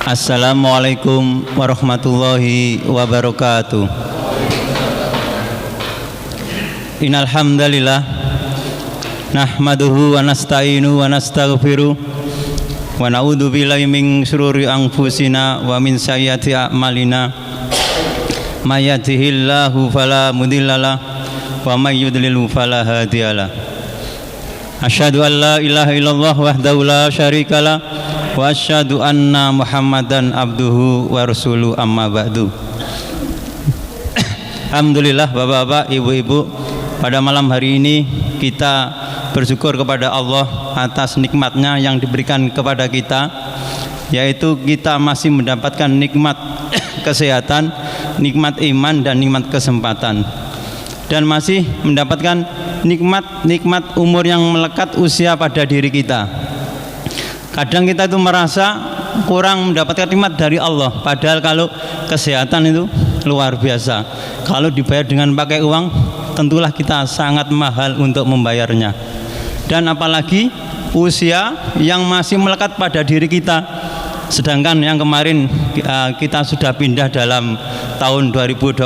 Assalamualaikum warahmatullahi wabarakatuh. Innal hamdalillah nahmaduhu wa nasta'inu wa nastaghfiruh wa na'udzu billahi min syururi anfusina wa min sayyiati a'malina may yahdihillahu fala mudhillalah wa may yudlil fala hadiyalah. Asyhadu an la ilaha illallah wahdahu la syarikalah wa asyhadu anna Muhammadan abduhu wa rasuluhu amma ba'du. Alhamdulillah Bapak-bapak, Ibu-ibu, pada malam hari ini kita bersyukur kepada Allah atas nikmatnya yang diberikan kepada kita, yaitu kita masih mendapatkan nikmat kesehatan, nikmat iman dan nikmat kesempatan, dan masih mendapatkan nikmat umur yang melekat usia pada diri kita. Kadang kita itu merasa kurang mendapatkan nikmat dari Allah, padahal kalau kesehatan itu luar biasa. Kalau dibayar dengan pakai uang, tentulah kita sangat mahal untuk membayarnya. Dan apalagi usia yang masih melekat pada diri kita. Sedangkan yang kemarin kita sudah pindah dalam tahun 2026,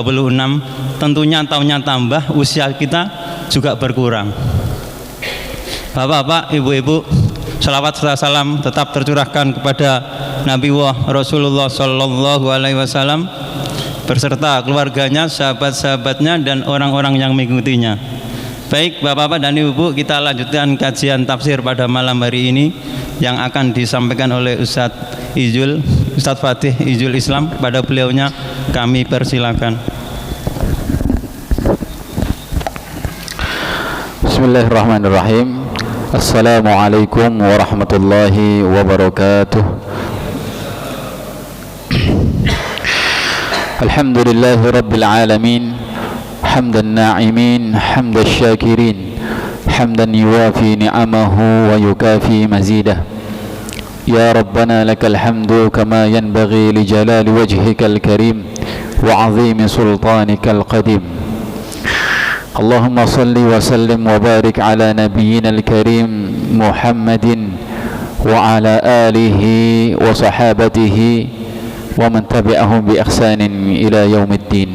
tentunya tahunnya tambah, usia kita juga berkurang. Bapak-bapak, Ibu-ibu, salawat serta salam tetap tercurahkan kepada Nabi Rasulullah Sallallahu Alaihi Wasallam berserta keluarganya, sahabat-sahabatnya, dan orang-orang yang mengikutinya. Baik Bapak-bapak dan Ibu, kita lanjutkan kajian tafsir pada malam hari ini yang akan disampaikan oleh Ustadz Fatih Izul Islam. Pada beliaunya kami persilakan. Bismillahirrahmanirrahim. Assalamualaikum warahmatullahi wabarakatuh. Alhamdulillahi rabbil alamin, hamdan na'imin, hamdan syakirin, hamdan yuwafi ni'amahu wa yukafi mazidah. Ya Rabbana lakal hamdu kama yanbaghi li jalali wajhikal karim wa 'azimi sultanikal qadim. Allahumma salli wa sallim wa barik ala nabiyyinal karim Muhammadin wa ala alihi wa sahabatihi wa man tabi'ahum bi ihsanin ila yaumiddin.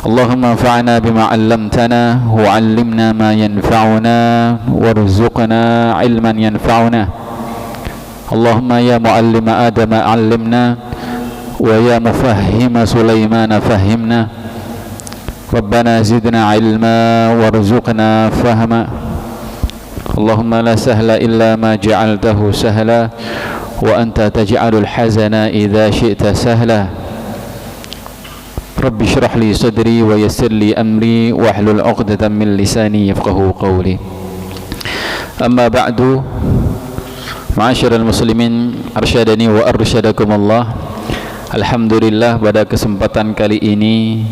Allahumma anfa'na bima 'allamtana wa 'allimna ma yanfa'una warzuqna 'ilman yanfa'una. Allahumma ya mu'allima Adama 'allimna wa ya mufahhima Sulaimana fahhimna. Rabbana zidna 'ilma warzuqna fahma. Allahumma la sahla illa ma ja'altahu sahla wa anta taj'alul hazana idza syi'ta sahla. Rabbi shrah li sadri wa yassir li amri wahlul 'uqdatam min lisani yafqahu qawli. Amma ba'du, ma'asyiral muslimin arsyadani wa arsyadakumullah. Alhamdulillah, pada kesempatan kali ini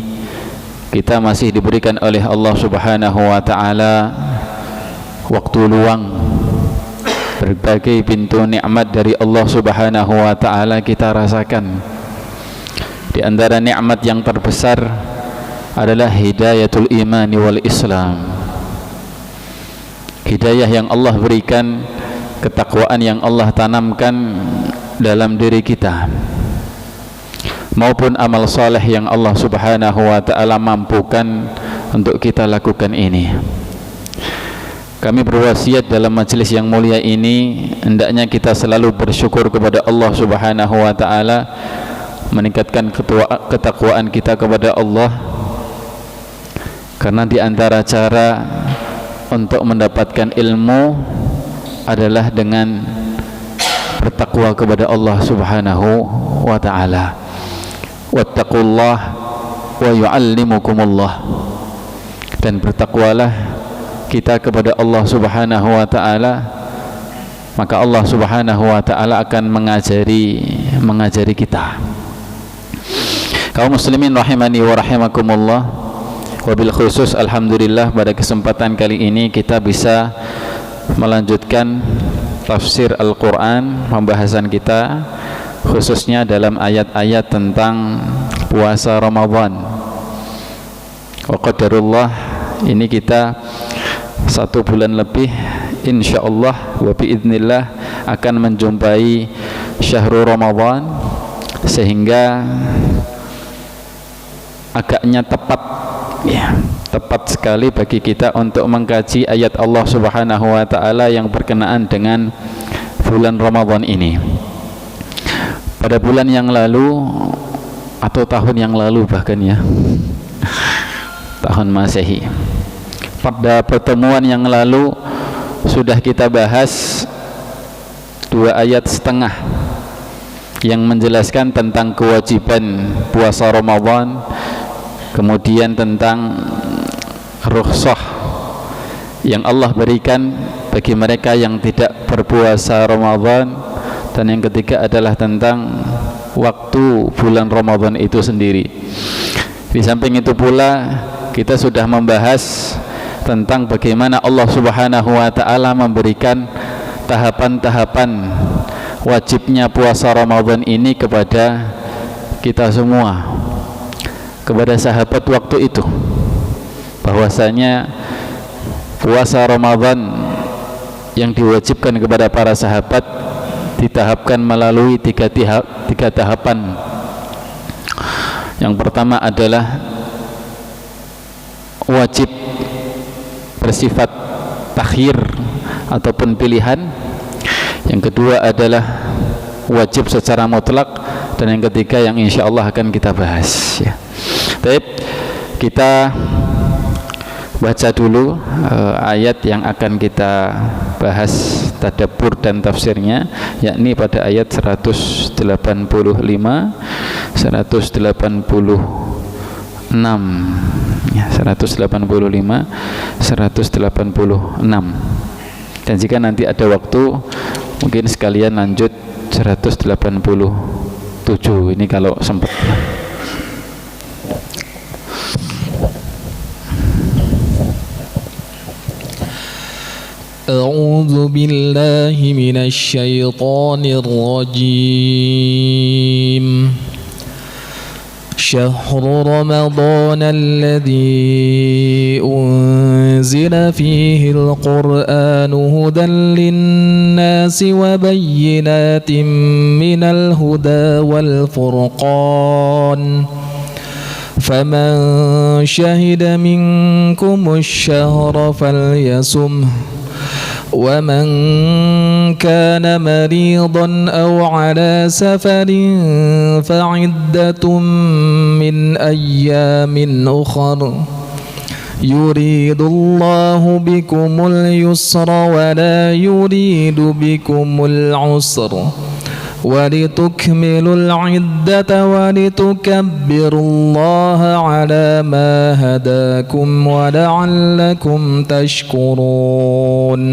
kita masih diberikan oleh Allah Subhanahu wa taala waktu luang. Berbagai pintu nikmat dari Allah Subhanahu wa taala kita rasakan. Di antara nikmat yang terbesar adalah hidayatul imani wal Islam. Hidayah yang Allah berikan, ketakwaan yang Allah tanamkan dalam diri kita, maupun amal soleh yang Allah Subhanahu wa taala mampukan untuk kita lakukan ini. Kami berwasiat dalam majelis yang mulia ini, hendaknya kita selalu bersyukur kepada Allah Subhanahu wa taala, meningkatkan ketakwaan kita kepada Allah, karena di antara cara untuk mendapatkan ilmu adalah dengan bertakwa kepada Allah Subhanahu wa taala. Wattaqullah wa yu'allimukumullah. Dan bertakwalah kita kepada Allah Subhanahu wa taala, maka Allah Subhanahu wa taala akan mengajari kita. Kaum muslimin rahimani wa rahimakumullah, wabil khusus alhamdulillah pada kesempatan kali ini kita bisa melanjutkan tafsir Al-Qur'an, pembahasan kita khususnya dalam ayat-ayat tentang puasa Ramadan. Wa qadarullah, ini kita 1 bulan lebih insyaallah wa biidznillah akan menjumpai syahrul Ramadan, sehingga agaknya tepat, ya, tepat sekali bagi kita untuk mengkaji ayat Allah Subhanahu wa taala yang berkenaan dengan bulan Ramadan ini. Pada bulan yang lalu atau tahun yang lalu bahkan, ya, tahun Masehi, pada pertemuan yang lalu sudah kita bahas 2 ayat setengah yang menjelaskan tentang kewajiban puasa Ramadan, kemudian tentang rukhsah yang Allah berikan bagi mereka yang tidak berpuasa Ramadan, dan yang ketiga adalah tentang waktu bulan Ramadan itu sendiri. Di samping itu pula kita sudah membahas tentang bagaimana Allah Subhanahu wa taala memberikan tahapan-tahapan wajibnya puasa Ramadan ini kepada kita semua, kepada sahabat waktu itu, bahwasanya puasa Ramadan yang diwajibkan kepada para sahabat ditahapkan melalui tiga tahapan. Yang pertama adalah wajib bersifat takhir ataupun pilihan, yang kedua adalah wajib secara mutlak, dan yang ketiga yang insya Allah akan kita bahas, ya. Baik, kita baca dulu ayat yang akan kita bahas tadabbur dan tafsirnya, yakni pada ayat 185, 186, ya, 185, 186. Dan jika nanti ada waktu mungkin sekalian lanjut 187 ini kalau sempat. أعوذ بالله من الشيطان الرجيم شهر رمضان الذي أنزل فيه القرآن هدى للناس وبينات من الهدى والفرقان فمن شهد منكم الشهر فليصمه ومن كان مريضا أو على سفر فعدة من أيام أخر يريد الله بكم اليسر ولا يريد بكم العسر ولتكملوا العدة ولتكبروا الله على ما هداكم ولعلكم تشكرون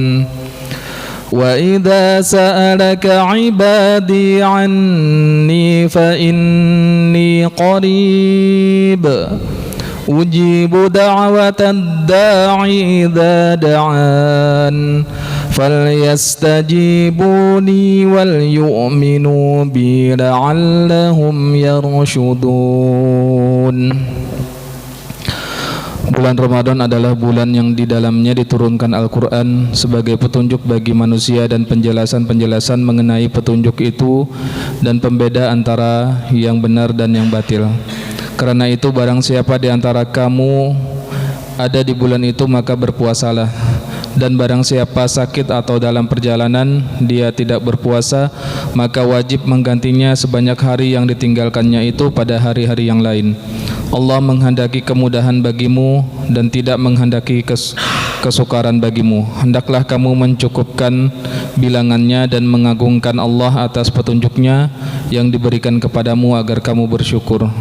وإذا سألك عبادي عني فإني قريب أجيب دعوة الداعي إذا دعان فليستجيبوا لي وليؤمنوا بي لعلهم يرشدون. Bulan Ramadan adalah bulan yang di dalamnya diturunkan Al-Quran sebagai petunjuk bagi manusia dan penjelasan-penjelasan mengenai petunjuk itu dan pembeda antara yang benar dan yang batil. Karena itu barang siapa di antara kamu ada di bulan itu maka berpuasalah, dan barang siapa sakit atau dalam perjalanan dia tidak berpuasa maka wajib menggantinya sebanyak hari yang ditinggalkannya itu pada hari-hari yang lain. Allah menghendaki kemudahan bagimu dan tidak menghendaki kesukaran bagimu. Hendaklah kamu mencukupkan bilangannya dan mengagungkan Allah atas petunjuknya yang diberikan kepadamu agar kamu bersyukur.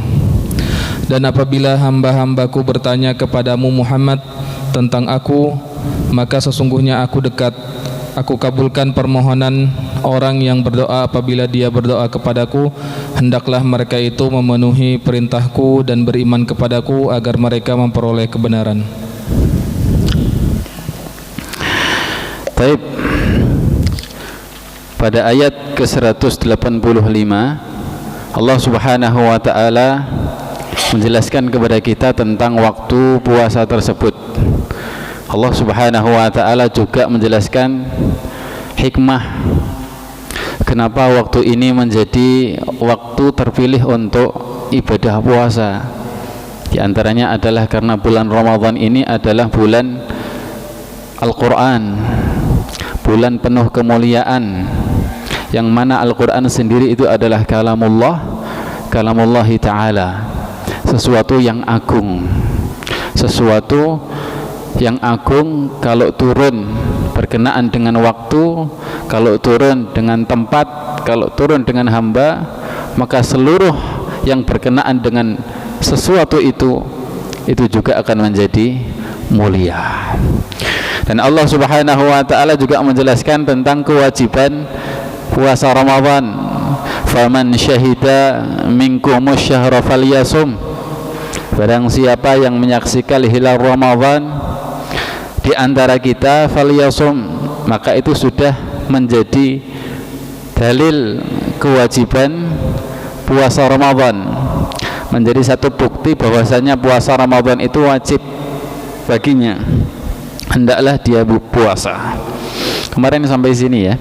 Dan apabila hamba-hambaku bertanya kepadamu Muhammad tentang aku, maka sesungguhnya aku dekat. Aku kabulkan permohonan orang yang berdoa apabila dia berdoa kepadaku. Hendaklah mereka itu memenuhi perintahku dan beriman kepadaku agar mereka memperoleh kebenaran. Baik. Pada ayat ke-185 Allah Subhanahu wa taala menjelaskan kepada kita tentang waktu puasa tersebut. Allah Subhanahu wa taala juga menjelaskan hikmah kenapa waktu ini menjadi waktu terpilih untuk ibadah puasa. Di antaranya adalah karena bulan Ramadan ini adalah bulan Al-Quran, bulan penuh kemuliaan, yang mana Al-Quran sendiri itu adalah kalamullahi ta'ala, sesuatu yang agung, sesuatu yang agung. Kalau turun berkenaan dengan waktu, kalau turun dengan tempat, kalau turun dengan hamba, maka seluruh yang berkenaan dengan sesuatu itu juga akan menjadi mulia. Dan Allah Subhanahu wa taala juga menjelaskan tentang kewajiban puasa Ramadan. Faman syahida minkumus syahra falyasum. Barang siapa yang menyaksikan hilal Ramadan di antara kita, falyasum, maka itu sudah menjadi dalil kewajiban puasa Ramadan, menjadi satu bukti bahwasanya puasa Ramadan itu wajib baginya, hendaklah dia berpuasa. Kemarin sampai sini ya,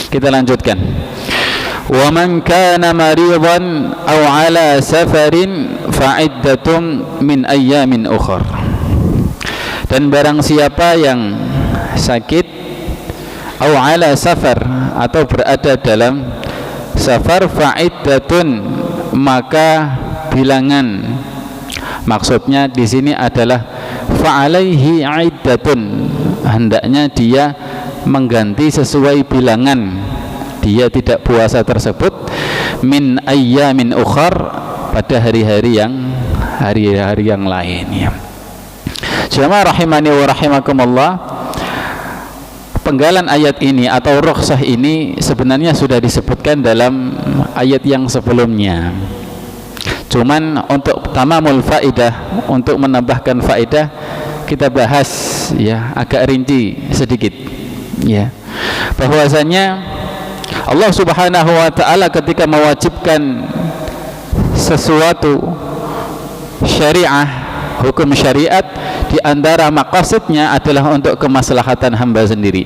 kita lanjutkan. Wa man kana maridan aw ala safarin fa'iddatun min ayyamin ukhra. Dan barang siapa yang sakit, aw ala safar, atau berada dalam safar, fa'iddatun, maka bilangan. Maksudnya di sini adalah fa'alaihi iddatun, hendaknya dia mengganti sesuai bilangan dia tidak puasa tersebut, min ayyamin ukhar, pada hari-hari yang lain ya. Jamaah rahimani wa rahimakumullah, penggalan ayat ini atau rukhsah ini sebenarnya sudah disebutkan dalam ayat yang sebelumnya. Cuman untuk tamamul faidah, untuk menambahkan faidah, kita bahas ya agak rinci sedikit ya, bahwasanya Allah Subhanahu wa taala ketika mewajibkan sesuatu syariah, hukum syariat, di antara maqasidnya adalah untuk kemaslahatan hamba sendiri.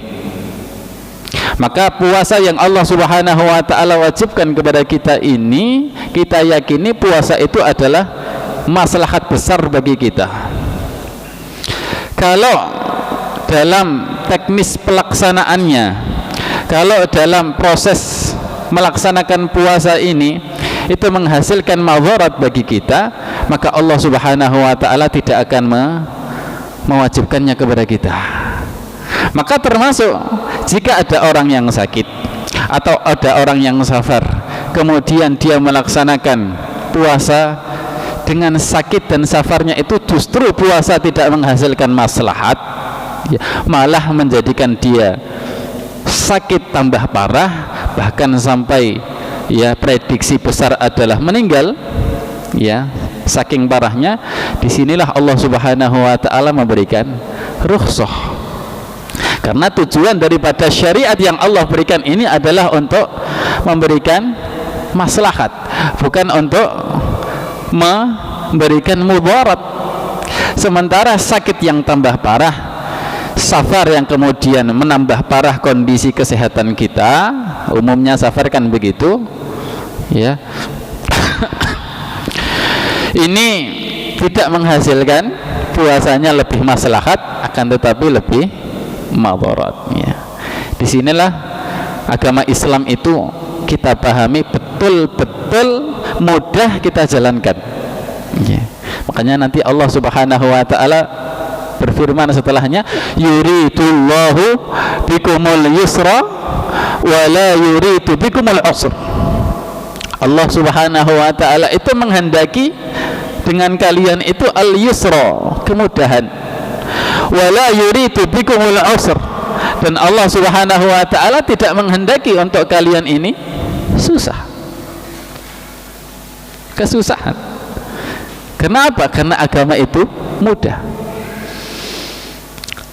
Maka puasa yang Allah Subhanahu wa taala wajibkan kepada kita ini, kita yakini puasa itu adalah maslahat besar bagi kita. Kalau dalam teknis pelaksanaannya, kalau dalam proses melaksanakan puasa ini itu menghasilkan madharat bagi kita, maka Allah Subhanahu wa taala tidak akan mewajibkannya kepada kita. Maka termasuk jika ada orang yang sakit atau ada orang yang safar, kemudian dia melaksanakan puasa dengan sakit dan safarnya itu justru puasa tidak menghasilkan maslahat ya, malah menjadikan dia sakit tambah parah, bahkan sampai ya prediksi besar adalah meninggal ya, saking parahnya. Disinilah Allah Subhanahu wa taala memberikan rukhsah, karena tujuan daripada syariat yang Allah berikan ini adalah untuk memberikan maslahat, bukan untuk memberikan mudarat. Sementara sakit yang tambah parah, safar yang kemudian menambah parah kondisi kesehatan kita, umumnya safar kan begitu ya, ini tidak menghasilkan puasanya lebih maslahat, akan tetapi lebih madharat ya. Disinilah agama Islam itu kita pahami betul-betul, mudah kita jalankan ya. Makanya nanti Allah Subhanahu wa taala berfirman setelahnya, yuridullahu bikumul yusra wa la yuridu bikumul usra. Allah Subhanahu wa taala itu menghendaki dengan kalian itu al-yusra, kemudahan, wa la yuridu bikumul usra, dan Allah Subhanahu wa taala tidak menghendaki untuk kalian ini susah, kesusahan. Kenapa? Karena agama itu mudah.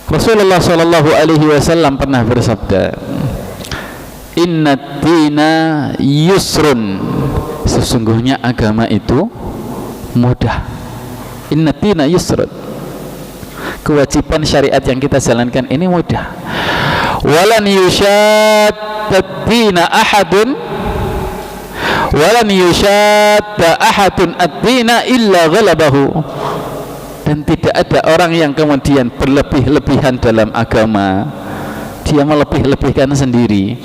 Rasulullah sallallahu alaihi wasallam pernah bersabda, "Inna dina yusrun." Sesungguhnya agama itu mudah. Inna dina yusrun. kewajiban syariat yang kita jalankan ini mudah. Walan yushaddad-dina ahadun walan yushadda ahadun ad-dina illa ghalabahu. Dan tidak ada orang yang kemudian berlebih-lebihan dalam agama, dia melebih-lebihkan sendiri,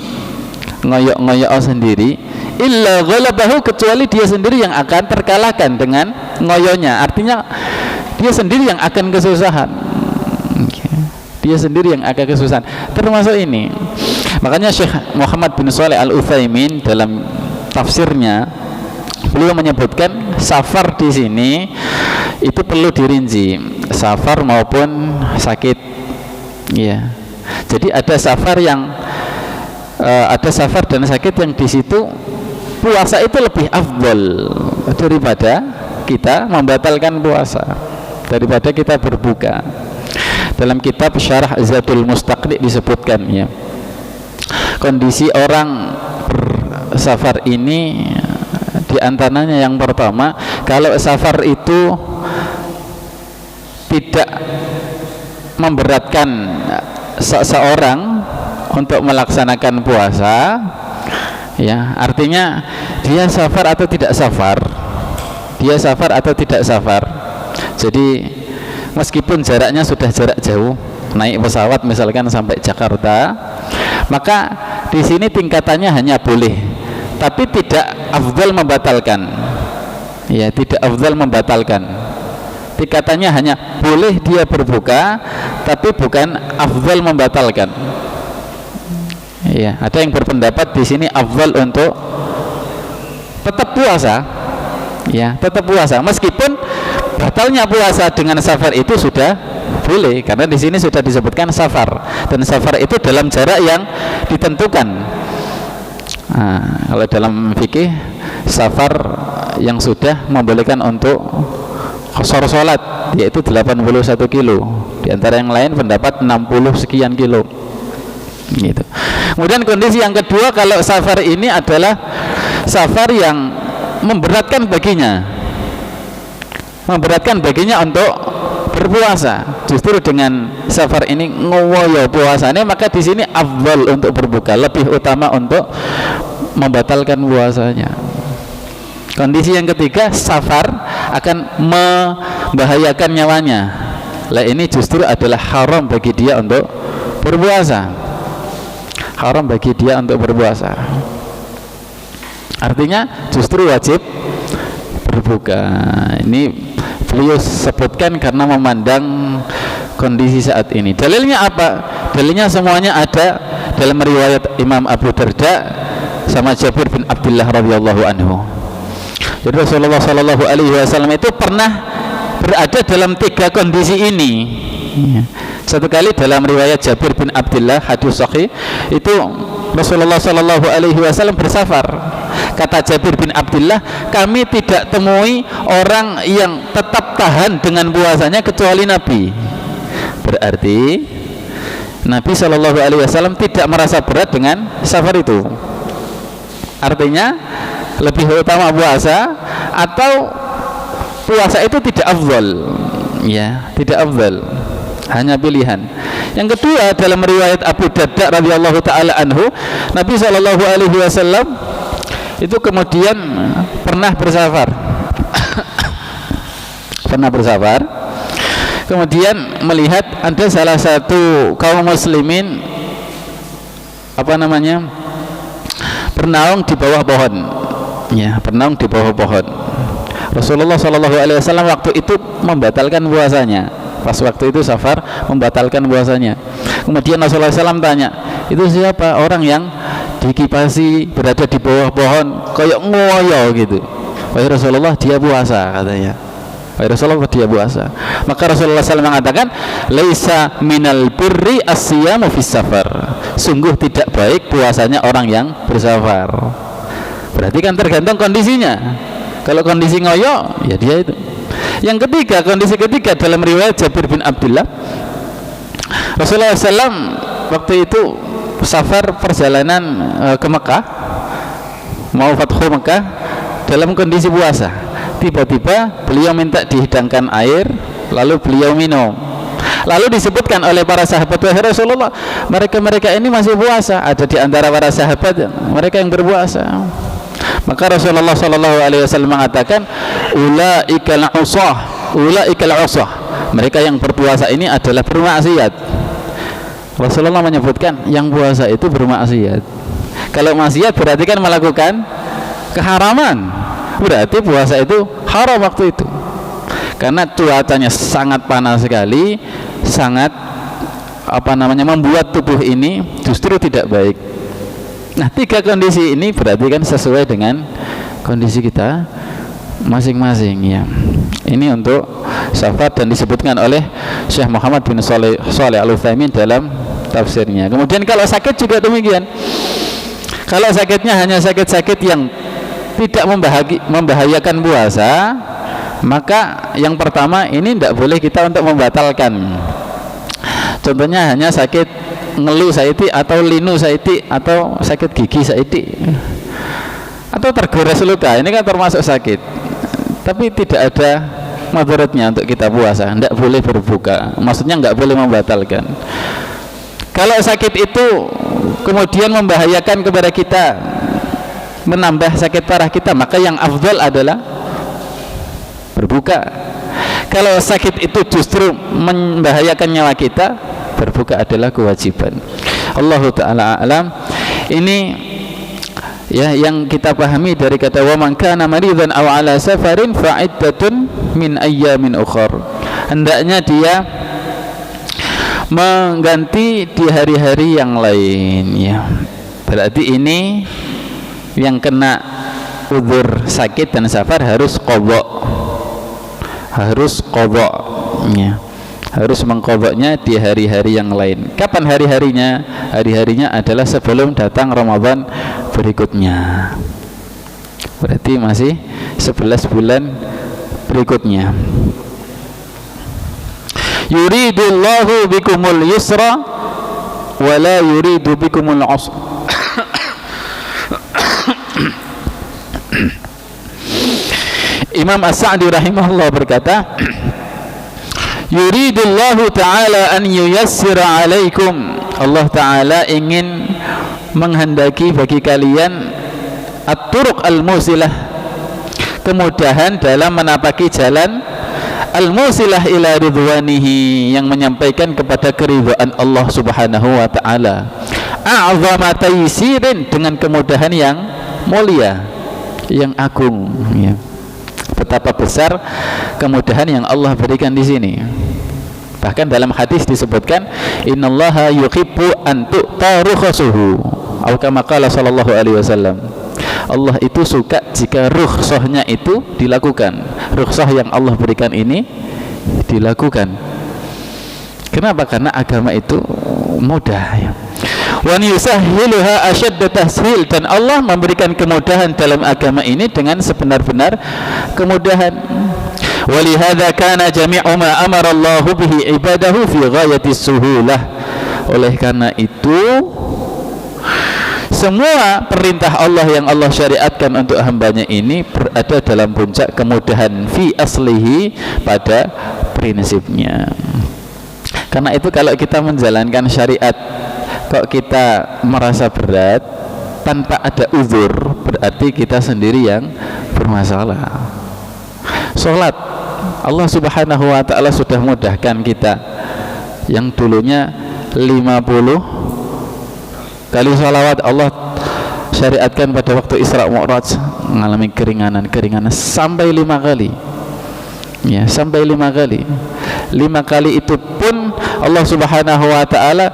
ngoyok-ngoyok sendiri, illa ghalabahu, kecuali dia sendiri yang akan terkalahkan dengan ngoyonya. Artinya dia sendiri yang akan kesusahan. Dia sendiri yang akan kesusahan. Termasuk ini. Makanya Syekh Muhammad bin Shalih Al-Utsaimin dalam tafsirnya, beliau menyebutkan safar di sini itu perlu dirinci, safar maupun sakit. Ya. Jadi ada safar dan sakit yang di situ puasa itu lebih afdol daripada kita membatalkan puasa, daripada kita berbuka. Dalam kitab Syarah Zadul Mustaqni disebutkan, ya, kondisi orang bersafar ini diantaranya yang pertama, kalau safar itu tidak memberatkan seseorang untuk melaksanakan puasa, ya, artinya dia safar atau tidak safar, jadi meskipun jaraknya sudah jarak jauh, naik pesawat misalkan sampai Jakarta, maka di sini tingkatannya hanya boleh, tapi tidak afdal membatalkan. Ya, tidak afdal membatalkan. Tingkatannya hanya boleh dia berbuka, tapi bukan afdal membatalkan. Ya, ada yang berpendapat di sini afdal untuk tetap puasa. Ya, tetap puasa meskipun batalnya puasa dengan safar itu sudah boleh, karena di sini sudah disebutkan safar, dan safar itu dalam jarak yang ditentukan. Nah, kalau dalam fikih safar yang sudah membolehkan untuk qasar salat yaitu 81 kilo, di antara yang lain pendapat 60 sekian kilo gitu. Kemudian kondisi yang kedua, kalau safar ini adalah safar yang memberatkan baginya untuk berpuasa, justru dengan safar ini ngoyo puasanya, maka di sini afdal untuk berbuka, lebih utama untuk membatalkan puasanya. Kondisi yang ketiga, safar akan membahayakan nyawanya. Lah ini justru adalah haram bagi dia untuk berpuasa. Haram bagi dia untuk berpuasa. Artinya justru wajib berbuka. Ini beliau sebutkan karena memandang kondisi saat ini. Dalilnya apa? Dalilnya semuanya ada dalam riwayat Imam Abu Darda sama Jabir bin Abdullah radhiyallahu anhu. Jadi Rasulullah sallallahu alaihi wasallam itu pernah berada dalam 3 kondisi ini. Satu kali dalam riwayat Jabir bin Abdullah, hadis sahih, itu Rasulullah sallallahu alaihi wasallam bersafar. Kata Jabir bin Abdullah, kami tidak temui orang yang tetap tahan dengan puasanya kecuali Nabi. Berarti Nabi sallallahu alaihi wasallam tidak merasa berat dengan safar itu. Artinya lebih utama puasa, atau puasa itu tidak afdal, ya, tidak afdal, hanya pilihan. Yang kedua, dalam riwayat Abu Darda radhiyallahu taala anhu, Nabi sallallahu alaihi wasallam itu kemudian pernah bersafar kemudian melihat ada salah satu kaum muslimin bernaung di bawah pohon, ya, bernaung di bawah pohon. Rasulullah sallallahu alaihi wasallam waktu itu membatalkan puasanya, pas waktu itu safar membatalkan puasanya. Kemudian Rasulullah SAW tanya, itu siapa orang yang dikipasi berada di bawah pohon kayak ngoyo gitu? Wahai Rasulullah, dia puasa, katanya. Wahai Rasulullah, dia puasa. Maka Rasulullah SAW mengatakan, laisa minal birri as-siyamu fis safar. Sungguh tidak baik puasanya orang yang bersafar. Berarti kan tergantung kondisinya. Kalau kondisi ngoyo, ya dia itu. Yang ketiga, kondisi ketiga dalam riwayat Jabir bin Abdullah, Rasulullah SAW waktu itu safar perjalanan ke Mekah, mau Fathu Mekah, dalam kondisi puasa. Tiba-tiba beliau minta dihidangkan air, lalu beliau minum. Lalu disebutkan oleh para sahabat, wahai Rasulullah, mereka ini masih puasa. Ada di antara para sahabat mereka yang berpuasa. Maka Rasulullah SAW mengatakan, ulaikal usah. Mereka yang berpuasa ini adalah bermaksiat. Rasulullah menyebutkan yang puasa itu bermaksiat. Kalau maksiat berarti kan melakukan keharaman. Berarti puasa itu haram waktu itu. Karena cuacanya sangat panas sekali, sangat membuat tubuh ini justru tidak baik. Nah, 3 kondisi ini berarti kan sesuai dengan kondisi kita masing-masing ya. Ini untuk safar dan disebutkan oleh Syekh Muhammad bin Shalih Al-Utsaimin dalam tafsirnya. Kemudian kalau sakit juga demikian. Kalau sakitnya hanya sakit-sakit yang tidak membahayakan puasa, maka yang pertama ini tidak boleh kita untuk membatalkan. Contohnya hanya sakit ngeluh saiti atau linu saiti atau sakit gigi saiti atau tergores luka, ini kan termasuk sakit, tapi tidak ada madaratnya untuk kita puasa, tidak boleh berbuka, maksudnya tidak boleh membatalkan. Kalau sakit itu kemudian membahayakan kepada kita, menambah sakit parah kita, maka yang afdal adalah berbuka. Kalau sakit itu justru membahayakan nyawa kita, berbuka adalah kewajiban. Allahu ta'ala a'lam. Ini ya yang kita pahami dari kata wa man kana maridan aw ala safarin fa'iddatun min ayyamin ukhar. Hendaknya dia mengganti di hari-hari yang lain ya. Berarti ini yang kena udzur sakit dan safar harus qadha. Harus qadha ya. Harus mengqadhanya di hari-hari yang lain. Kapan hari-harinya? Hari-harinya adalah sebelum datang Ramadan berikutnya. Berarti masih 11 bulan berikutnya. Yuridullahu bikumul yusra wa la yuridu bikumul usra. Imam As-Sa'di rahimahullah berkata, yuridullahu ta'ala an yuyassira alaikum. Allah ta'ala ingin menghendaki bagi kalian at-turuq al-musilah, kemudahan dalam menapaki jalan al-musilah ila ridwanihi, yang menyampaikan kepada keridhaan Allah subhanahu wa ta'ala. A'zama taysirin, dengan kemudahan yang mulia, yang agung ya. Betapa besar kemudahan yang Allah berikan di sini. Bahkan dalam hadis disebutkan, innallaha yuhibbu an tu'ta rukhsuhu, atau kama qala sallallahu alaihi wasallam. Allah itu suka jika rukhsahnya itu dilakukan. Rukhsah yang Allah berikan ini dilakukan. Kenapa? Karena agama itu mudah ya. Wa yusahhiluha ashadda tashil, dan Allah memberikan kemudahan dalam agama ini dengan sebenar-benar kemudahan. Walihada kana jami'u ma amara Allah bihi ibadahu fi ghayati suhulah. Oleh karena itu semua perintah Allah yang Allah syariatkan untuk hambanya ini berada dalam puncak kemudahan, fi aslihi, pada prinsipnya. Karena itu kalau kita menjalankan syariat kok kita merasa berat tanpa ada uzur, berarti kita sendiri yang bermasalah. Sholat, Allah subhanahu wa ta'ala sudah mudahkan kita. Yang dulunya 50 kali sholawat Allah syariatkan pada waktu Isra Mi'raj, mengalami keringanan sampai 5 kali ya, sampai 5 kali. 5 kali itu pun Allah subhanahu wa ta'ala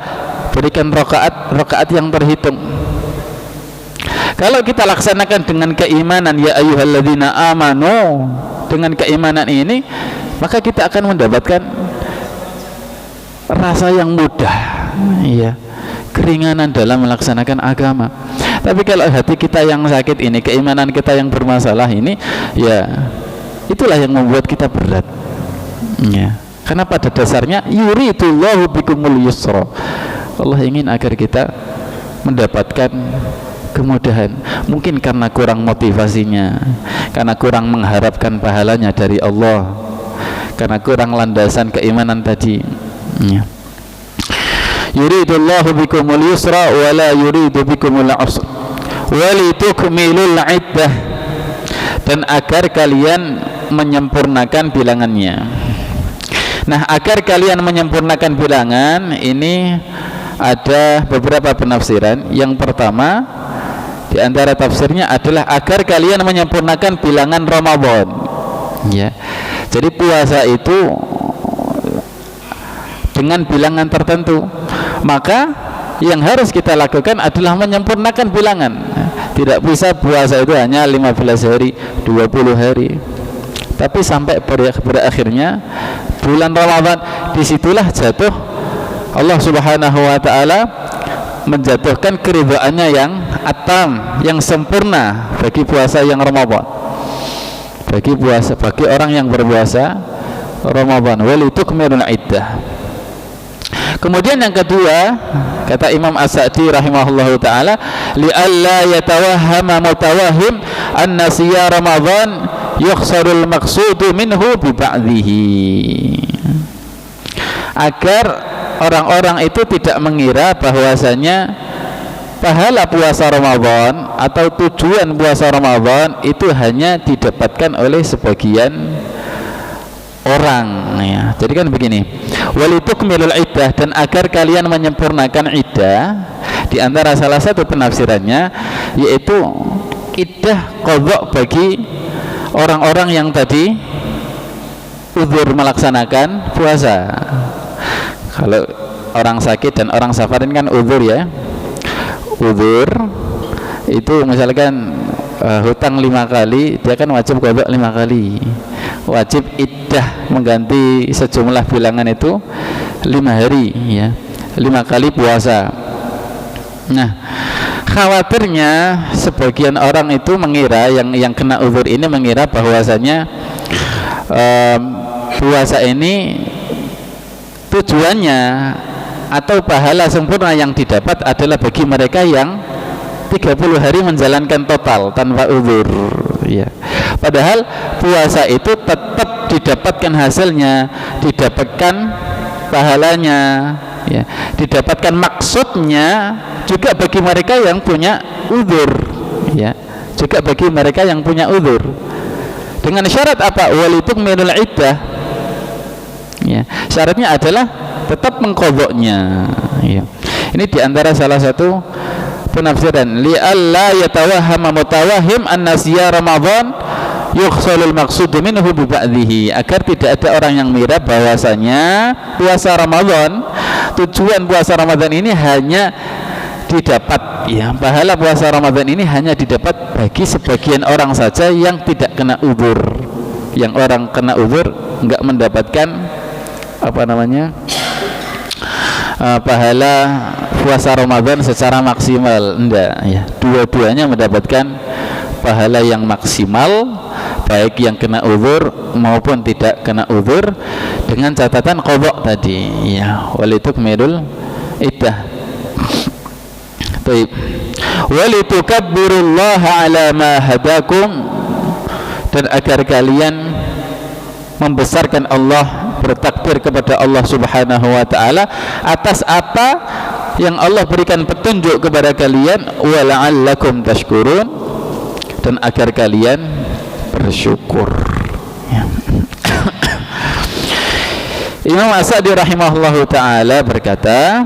berikan rakaat yang terhitung. Kalau kita laksanakan dengan keimanan, ya ayyuhalladzina amanu, dengan keimanan ini, maka kita akan mendapatkan rasa yang mudah ya, keringanan dalam melaksanakan agama. Tapi kalau hati kita yang sakit ini, keimanan kita yang bermasalah ini, ya itulah yang membuat kita berat ya. Karena pada dasarnya yuridullahu bikumul yusra, Allah ingin agar kita mendapatkan kemudahan. Mungkin karena kurang motivasinya, karena kurang mengharapkan pahalanya dari Allah, karena kurang landasan keimanan tadi Ya. Yuridullahu bikumul yusra wa la yuridu bikumul usra wa litukmilul iddah, dan agar kalian menyempurnakan bilangannya. Nah, agar kalian menyempurnakan bilangan ini ada beberapa penafsiran. Yang pertama di antara tafsirnya adalah agar kalian menyempurnakan bilangan Ramadan. Ya. Jadi puasa itu dengan bilangan tertentu. Maka yang harus kita lakukan adalah menyempurnakan bilangan. Tidak bisa puasa itu hanya 15 hari, 20 hari. Tapi sampai berakhirnya bulan Ramadan, disitulah jatuh Allah Subhanahu wa ta'ala menjatuhkan keridhaannya yang atam, yang sempurna bagi puasa yang Ramadan, bagi orang yang berpuasa Ramadan. Walitukmilul iddah. Kemudian yang kedua, kata Imam As-Sa'di rahimahullahu ta'ala, li'alla yatawahhama mutawahhim anna siyam Ramadan yukhsarul maqsudu minhu bi ba'dihi, agar orang-orang itu tidak mengira bahwasanya pahala puasa Ramadan atau tujuan puasa Ramadan itu hanya didapatkan oleh sebagian orang, ya. Jadi kan begini, walitukmilul iddah, dan agar kalian menyempurnakan iddah. Di antara salah satu penafsirannya yaitu iddah qadha bagi orang-orang yang tadi uzur melaksanakan puasa. Kalau orang sakit dan orang safarin kan uzur, ya. Uzur itu misalkan hutang 5 kali, dia kan wajib qadha 5 kali. Wajib iddah mengganti sejumlah bilangan itu 5 hari, ya, 5 kali puasa. Nah, khawatirnya sebagian orang itu mengira, yang kena uzur ini mengira bahwasanya puasa ini tujuannya atau pahala sempurna yang didapat adalah bagi mereka yang 30 hari menjalankan total tanpa uzur, ya. Padahal puasa itu tetap didapatkan hasilnya, didapatkan pahalanya, ya, didapatkan maksudnya juga bagi mereka yang punya uzur, ya, juga bagi mereka yang punya uzur. Dengan syarat apa? Walitukmilul iddah, ya. Syaratnya adalah tetap mengqadhanya, ya. Ini diantara salah satu penafsiran, li'alla yatawahhama mutawahhim anna siyam Ramadan yukhsalul maqsudu minhu bi ba'dihi, agar tidak ada orang yang mengira bahwasanya puasa Ramadan, tujuan puasa Ramadan ini hanya didapat, ya, pahala puasa Ramadan ini hanya didapat bagi sebagian orang saja yang tidak kena uzur. Yang orang kena uzur enggak mendapatkan pahala puasa Ramadan secara maksimal, enggak, ya. Dua-duanya mendapatkan pahala yang maksimal, baik yang kena uzur maupun tidak kena uzur, dengan catatan qadha tadi, ya, walitukmilul iddah. Baik. Walitukabbirullaha ala ma hadakum, dan agar kalian membesarkan Allah, bertakbir kepada Allah Subhanahu wa ta'ala atas apa yang Allah berikan petunjuk kepada kalian, wa la'allakum tashkurun, dan agar kalian bersyukur, ya. Imam As-Sa'di rahimahullahu ta'ala berkata,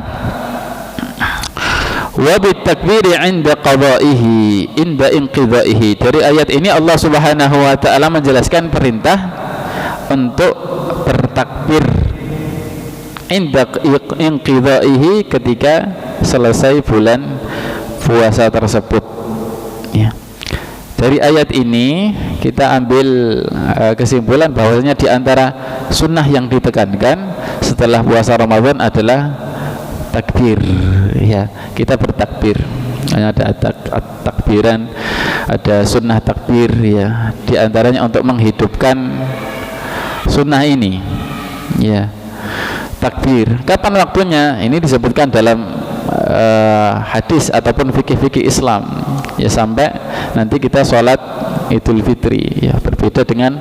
wa bitakbiri inda qada'ihi inda inqidha'ihi. Dari ayat ini Allah Subhanahu wa ta'ala menjelaskan perintah untuk bertakbir inda inqidha'ihi, ketika selesai bulan puasa tersebut, ya. Dari ayat ini kita ambil kesimpulan bahwasanya di antara sunnah yang ditekankan setelah puasa Ramadan adalah takbir, ya. Kita bertakbir, ada takbiran, ada sunnah takbir, ya. Di antaranya untuk menghidupkan sunnah ini, ya, takbir. Kapan waktunya? Ini disebutkan dalam hadis ataupun fikih-fikih Islam, ya, sampai nanti kita sholat Idul Fitri, ya. Berbeda dengan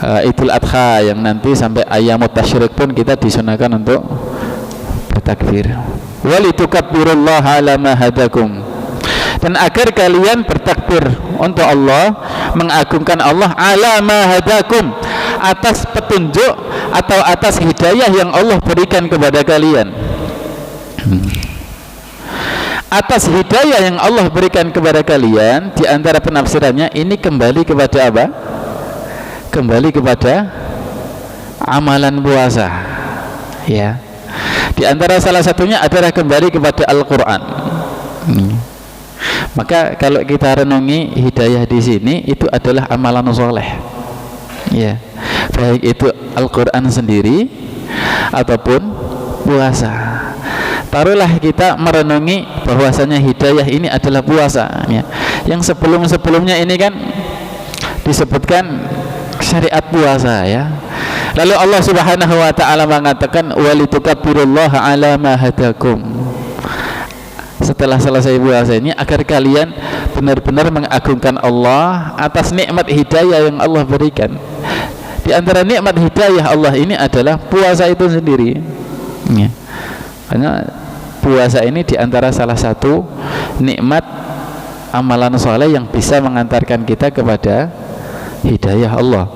Idul Adha yang nanti sampai Ayyamut Tasyrik pun kita disunahkan untuk bertakbir. Walitukabbirullaha ala ma hadakum, dan agar kalian bertakbir untuk Allah, mengagungkan Allah, ala ma hadakum, atas petunjuk atau atas hidayah yang Allah berikan kepada kalian. Atas hidayah yang Allah berikan kepada kalian, di antara penafsirannya ini kembali kepada apa? Kembali kepada amalan puasa, ya. Di antara salah satunya adalah kembali kepada Al-Quran. Maka kalau kita renungi hidayah di sini, itu adalah amalan soleh, ya, baik itu Al-Quran sendiri ataupun puasa. Taruhlah kita merenungi bahwasanya hidayah ini adalah puasa, ya. Yang sebelumnya ini kan disebutkan syariat puasa, ya. Lalu Allah Subhanahu wa taala mengatakan walitukabbirullaha ala ma hadakum. Setelah selesai puasa ini, agar kalian benar-benar mengagungkan Allah atas nikmat hidayah yang Allah berikan. Di antara nikmat hidayah Allah ini adalah puasa itu sendiri, ya. Karena puasa ini di antara salah satu nikmat amalan soleh yang bisa mengantarkan kita kepada hidayah Allah,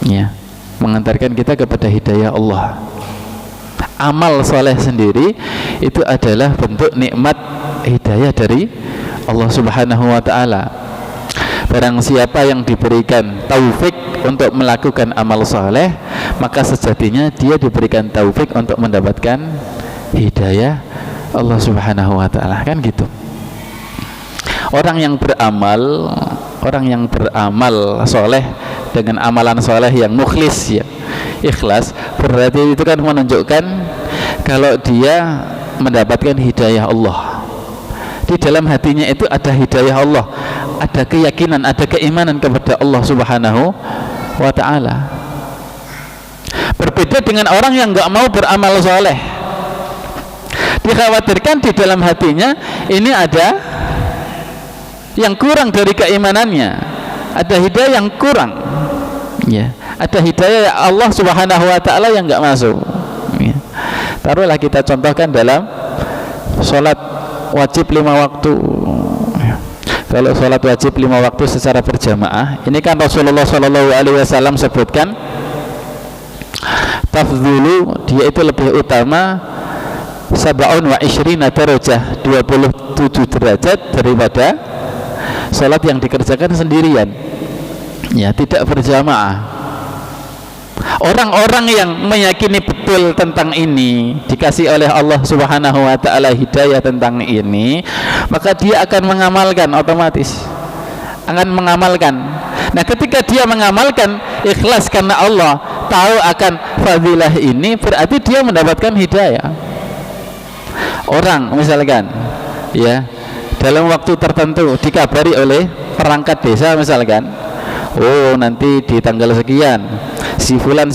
ya, mengantarkan kita kepada hidayah Allah. Amal soleh sendiri itu adalah bentuk nikmat hidayah dari Allah Subhanahu wa ta'ala. Barang siapa yang diberikan taufik untuk melakukan amal soleh, maka sejatinya dia diberikan taufik untuk mendapatkan hidayah Allah Subhanahu wa ta'ala, kan gitu. Orang yang beramal soleh dengan amalan soleh yang mukhlis, ya, ikhlas, berarti itu kan menunjukkan kalau dia mendapatkan hidayah Allah. Di dalam hatinya itu ada hidayah Allah, ada keyakinan, ada keimanan kepada Allah Subhanahu wa ta'ala. Berbeda dengan orang yang nggak mau beramal soleh. Dikhawatirkan di dalam hatinya ini ada yang kurang dari keimanannya, ada hidayah yang kurang, ya, ada hidayah Allah Subhanahu wa ta'ala yang nggak masuk, ya. Taruhlah kita contohkan dalam sholat wajib 5 waktu, ya. Kalau sholat wajib 5 waktu secara berjamaah, ini kan Rasulullah SAW sebutkan tafdhulu, dia itu lebih utama sab'un wa ishrina darajah, 27 derajat daripada salat yang dikerjakan sendirian, ya, tidak berjamaah. Orang-orang yang meyakini betul tentang ini, dikasih oleh Allah Subhanahu wa ta'ala hidayah tentang ini, maka dia akan mengamalkan, otomatis akan mengamalkan. Nah, ketika dia mengamalkan ikhlas karena Allah tahu akan fadilah ini, berarti dia mendapatkan hidayah. Orang misalkan, ya, dalam waktu tertentu dikabari oleh perangkat desa misalkan, oh nanti di tanggal sekian si fulan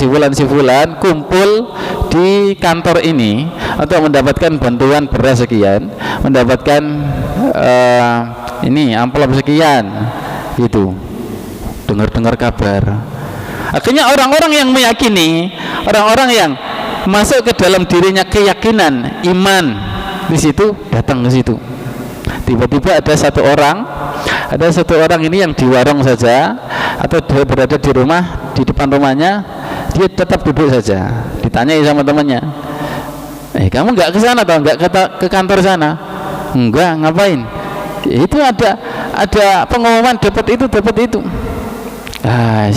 kumpul di kantor ini untuk mendapatkan bantuan beras sekian, mendapatkan ini amplop sekian, gitu. Dengar kabar. Akhirnya orang-orang yang meyakini, orang-orang yang masuk ke dalam dirinya keyakinan, iman, di situ datang ke situ. Tiba-tiba ada satu orang ini yang di warung saja atau dia berada di rumah, di depan rumahnya, dia tetap duduk saja. Ditanyai sama temannya, kamu nggak ke sana atau nggak ke kantor sana? Enggak, ngapain? Itu ada pengumuman dapat itu.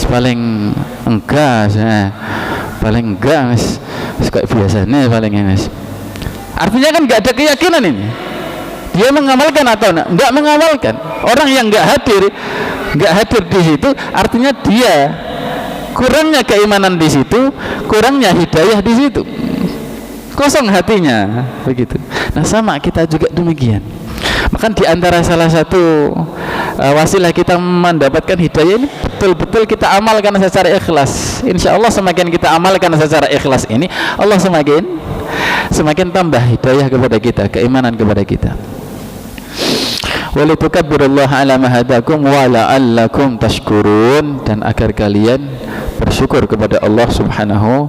Paling enggak, mas, kayak biasanya paling, mas. Artinya kan nggak ada keyakinan ini. Dia mengamalkan atau enggak mengamalkan? Orang yang nggak hadir di situ, artinya dia kurangnya keimanan di situ, kurangnya hidayah di situ, kosong hatinya, begitu. Nah, sama kita juga demikian. Maka di antara salah satu wasilah kita mendapatkan hidayah ini, betul-betul kita amalkan secara ikhlas. Insya Allah semakin kita amalkan secara ikhlas ini, Allah semakin tambah hidayah kepada kita, keimanan kepada kita. Walitukabbirullaha ala ma hadakum wa la'allakum tashkurun, dan agar kalian bersyukur kepada Allah Subhanahu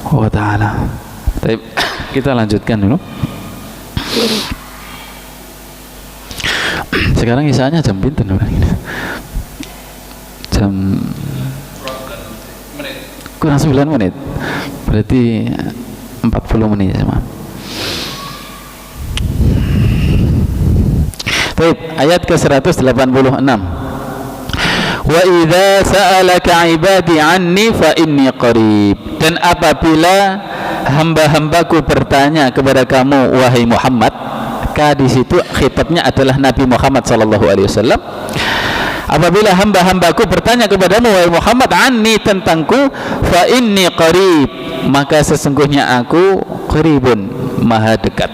wa taala. Baik, kita lanjutkan dulu. Sekarang isanya jam pinten jam kurang 9 menit, berarti 40 menit ya, maaf. Baik, ayat ke-186. Wa idza sa'alaka 'ibadi 'anni fa inni qarib. Dan apabila hamba-hambaku bertanya kepada kamu wahai Muhammad, di situ khitabnya adalah Nabi Muhammad sallallahu alaihi wasallam. Apabila hamba-hambaku bertanya kepadamu wahai Muhammad, anni tentangku, fa inni qarib, maka sesungguhnya aku qaribun, maha dekat.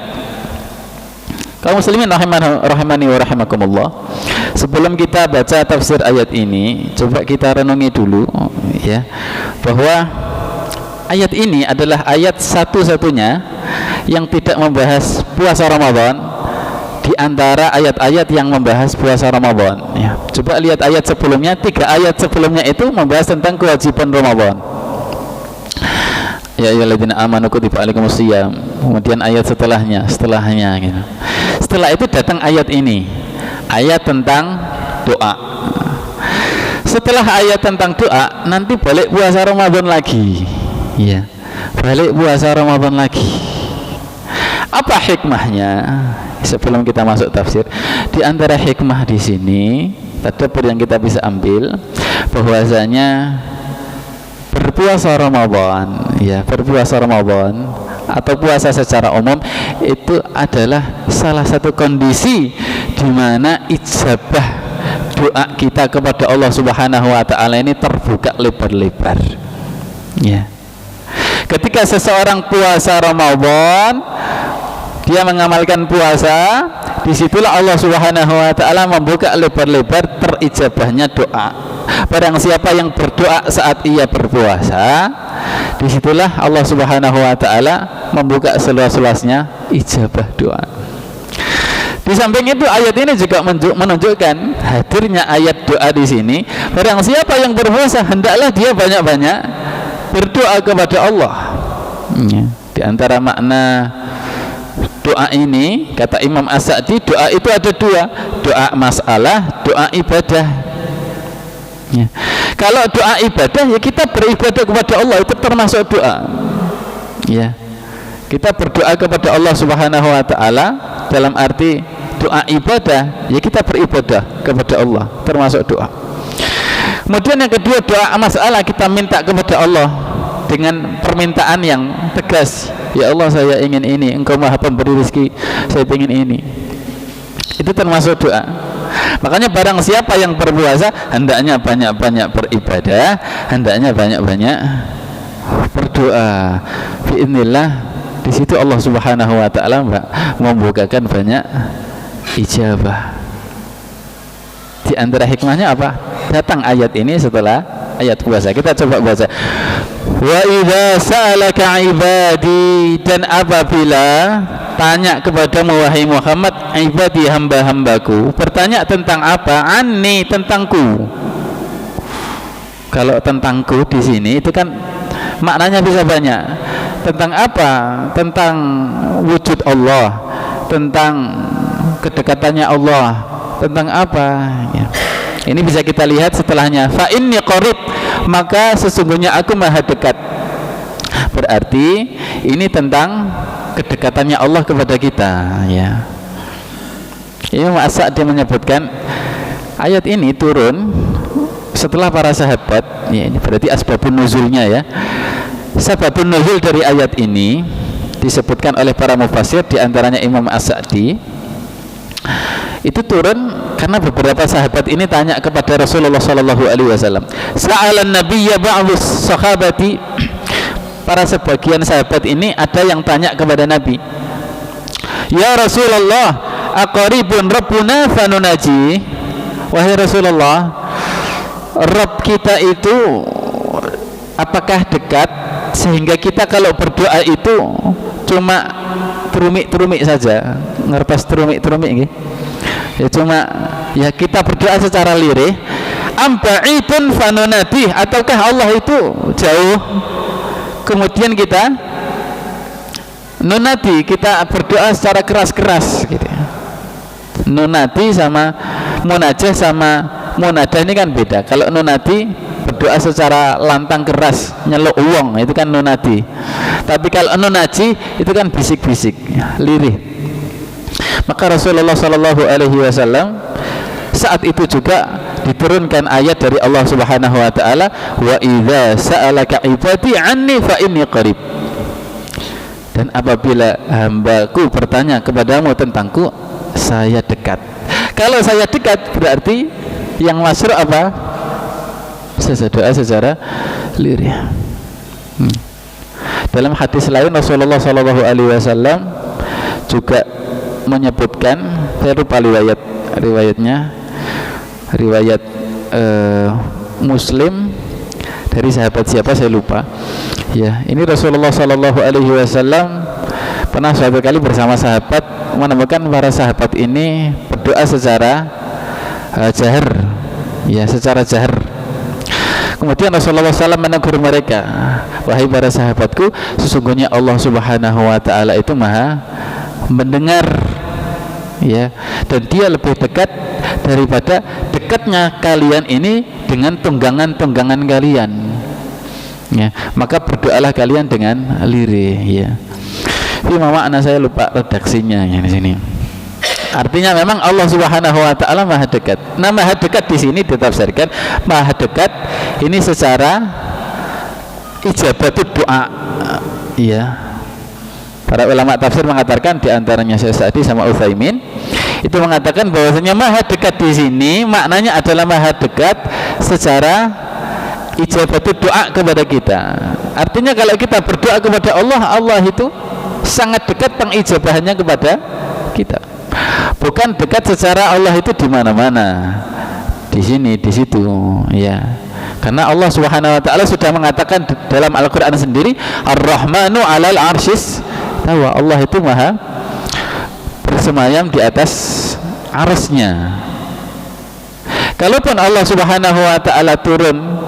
Kaum muslimin rahimani wa rahimakumullah, sebelum kita baca tafsir ayat ini, coba kita renungi dulu ya, bahwa ayat ini adalah ayat satu-satunya yang tidak membahas puasa Ramadan di antara ayat-ayat yang membahas puasa Ramadan ya. Coba lihat ayat sebelumnya, 3 ayat sebelumnya itu membahas tentang kewajiban Ramadan. Ya ayyuhalladzina amanu kutiba alaikumusiyam. Kemudian ayat setelahnya gitu. Setelah itu datang ayat ini, ayat tentang doa. Setelah ayat tentang doa, nanti balik puasa Ramadan lagi ya, balik puasa Ramadan lagi. Apa hikmahnya? Sebelum kita masuk tafsir, di antara hikmah di sini, tadabbur yang kita bisa ambil, bahwasanya berpuasa Ramadan, ya, berpuasa Ramadan atau puasa secara umum itu adalah salah satu kondisi di mana ijabah doa kita kepada Allah Subhanahu wa taala ini terbuka lebar-lebar. Ya. Ketika seseorang puasa Ramadan, dia mengamalkan puasa, disitulah Allah Subhanahu wa taala membuka lebar-lebar terijabahnya doa. Barang siapa yang berdoa saat ia berpuasa, disitulah Allah Subhanahu wa taala membuka seluas-luasnya ijabah doa. Di samping itu ayat ini juga menunjukkan hadirnya ayat doa di sini. Barang siapa yang berpuasa, hendaklah dia banyak-banyak berdoa kepada Allah. Di antara makna doa ini, kata Imam As-Sa'di, doa itu ada 2, doa masalah, doa ibadah ya. Kalau doa ibadah, ya kita beribadah kepada Allah, itu termasuk doa ya. Kita berdoa kepada Allah Subhanahu wa ta'ala dalam arti doa ibadah, ya kita beribadah kepada Allah, termasuk doa. Kemudian yang kedua, doa masalah, kita minta kepada Allah dengan permintaan yang tegas. Ya Allah, saya ingin ini, Engkau maha pemberi rezeki, saya ingin ini. Itu termasuk doa. Makanya barang siapa yang berpuasa, hendaknya banyak-banyak beribadah, hendaknya banyak-banyak berdoa. Bi'idznillah, di situ Allah Subhanahu wa taala membukakan banyak ijabah. Di antara hikmahnya apa? Datang ayat ini setelah ayat puasa. Kita coba baca. Wa idza sa'alaka 'ibadi, dan apabila tanya kepadamu wahai Muhammad, ibadi, hamba-hambaku, bertanya tentang apa? Anni, tentangku. Kalau tentangku di sini itu kan maknanya bisa banyak. Tentang apa? Tentang wujud Allah, tentang kedekatannya Allah, tentang apa ya. Ini bisa kita lihat setelahnya, fa inni qarib, maka sesungguhnya aku maha dekat. Berarti ini tentang kedekatannya Allah kepada kita ya. Imam As-Sa'di menyebutkan ayat ini turun setelah para sahabat ya, ini berarti asbabun nuzulnya ya. Sababun nuzul dari ayat ini disebutkan oleh para mufassir, di antaranya Imam As-Sa'di. Itu turun karena beberapa sahabat ini tanya kepada Rasulullah sallallahu alaihi wasallam. Sa'alan nabiyya ba'dhu sahabati, para sebagian sahabat ini ada yang tanya kepada Nabi, ya Rasulullah, aqaribun rabbuna fanunaji. Wahai Rasulullah, Rabb kita itu apakah dekat sehingga kita kalau berdoa itu cuma terumik-terumik saja, ngerpas terumik-terumik gitu. Ya cuma ya kita berdoa secara lirih, am ba'idun fanunadih, ataukah Allah itu jauh kemudian kita nunadi, kita berdoa secara keras-keras gitu ya. Nunadi sama munajah sama munadah ini kan beda. Kalau nunadi berdoa secara lantang keras, nyeluk uang, itu kan nunadi. Tapi kalau nunaji itu kan bisik-bisik, lirih. Maka Rasulullah Shallallahu Alaihi Wasallam saat itu juga diturunkan ayat dari Allah Subhanahu Wa Taala, wa idza sa'alaka ibadi anni fa inni qarib. Dan apabila hambaku bertanya kepadamu tentangku, saya dekat. Kalau saya dekat berarti yang masyhur apa? Saya doa secara lirih. Dalam hadis lain Rasulullah Shallallahu Alaihi Wasallam juga menyebutkan, saya lupa riwayatnya, riwayat Muslim dari sahabat siapa saya lupa. Ya, ini Rasulullah Shallallahu Alaihi Wasallam pernah suatu kali bersama sahabat menemukan para sahabat ini berdoa secara jahar, ya secara jahar. Kemudian Rasulullah SAW menegur mereka, wahai para sahabatku, sesungguhnya Allah Subhanahu Wa Taala itu maha mendengar, ya, dan Dia lebih dekat daripada dekatnya kalian ini dengan tunggangan-tunggangan kalian. Ya, maka berdoalah kalian dengan lirih, ya. Ini makna saya lupa redaksinya ya di sini. Artinya memang Allah Subhanahu Wa Taala maha dekat. Nah, maha dekat di sini ditafsirkan maha dekat ini secara ijabatul doa, ya. Para ulama tafsir mengatakan, di antaranya Syekh Sa'di sama Utsaimin, itu mengatakan bahwasanya maha dekat di sini maknanya adalah maha dekat secara ijabatul doa kepada kita. Artinya kalau kita berdoa kepada Allah, Allah itu sangat dekat pengijabahannya kepada kita. Bukan dekat secara Allah itu di mana-mana, di sini, di situ, ya. Karena Allah Subhanahu Wa Taala sudah mengatakan dalam Al-Quran sendiri, Ar-Rahmanu 'alal 'arsyis tawa. Allah itu maha bersemayam di atas arsy-Nya. Kalaupun Allah Subhanahu Wa Taala turun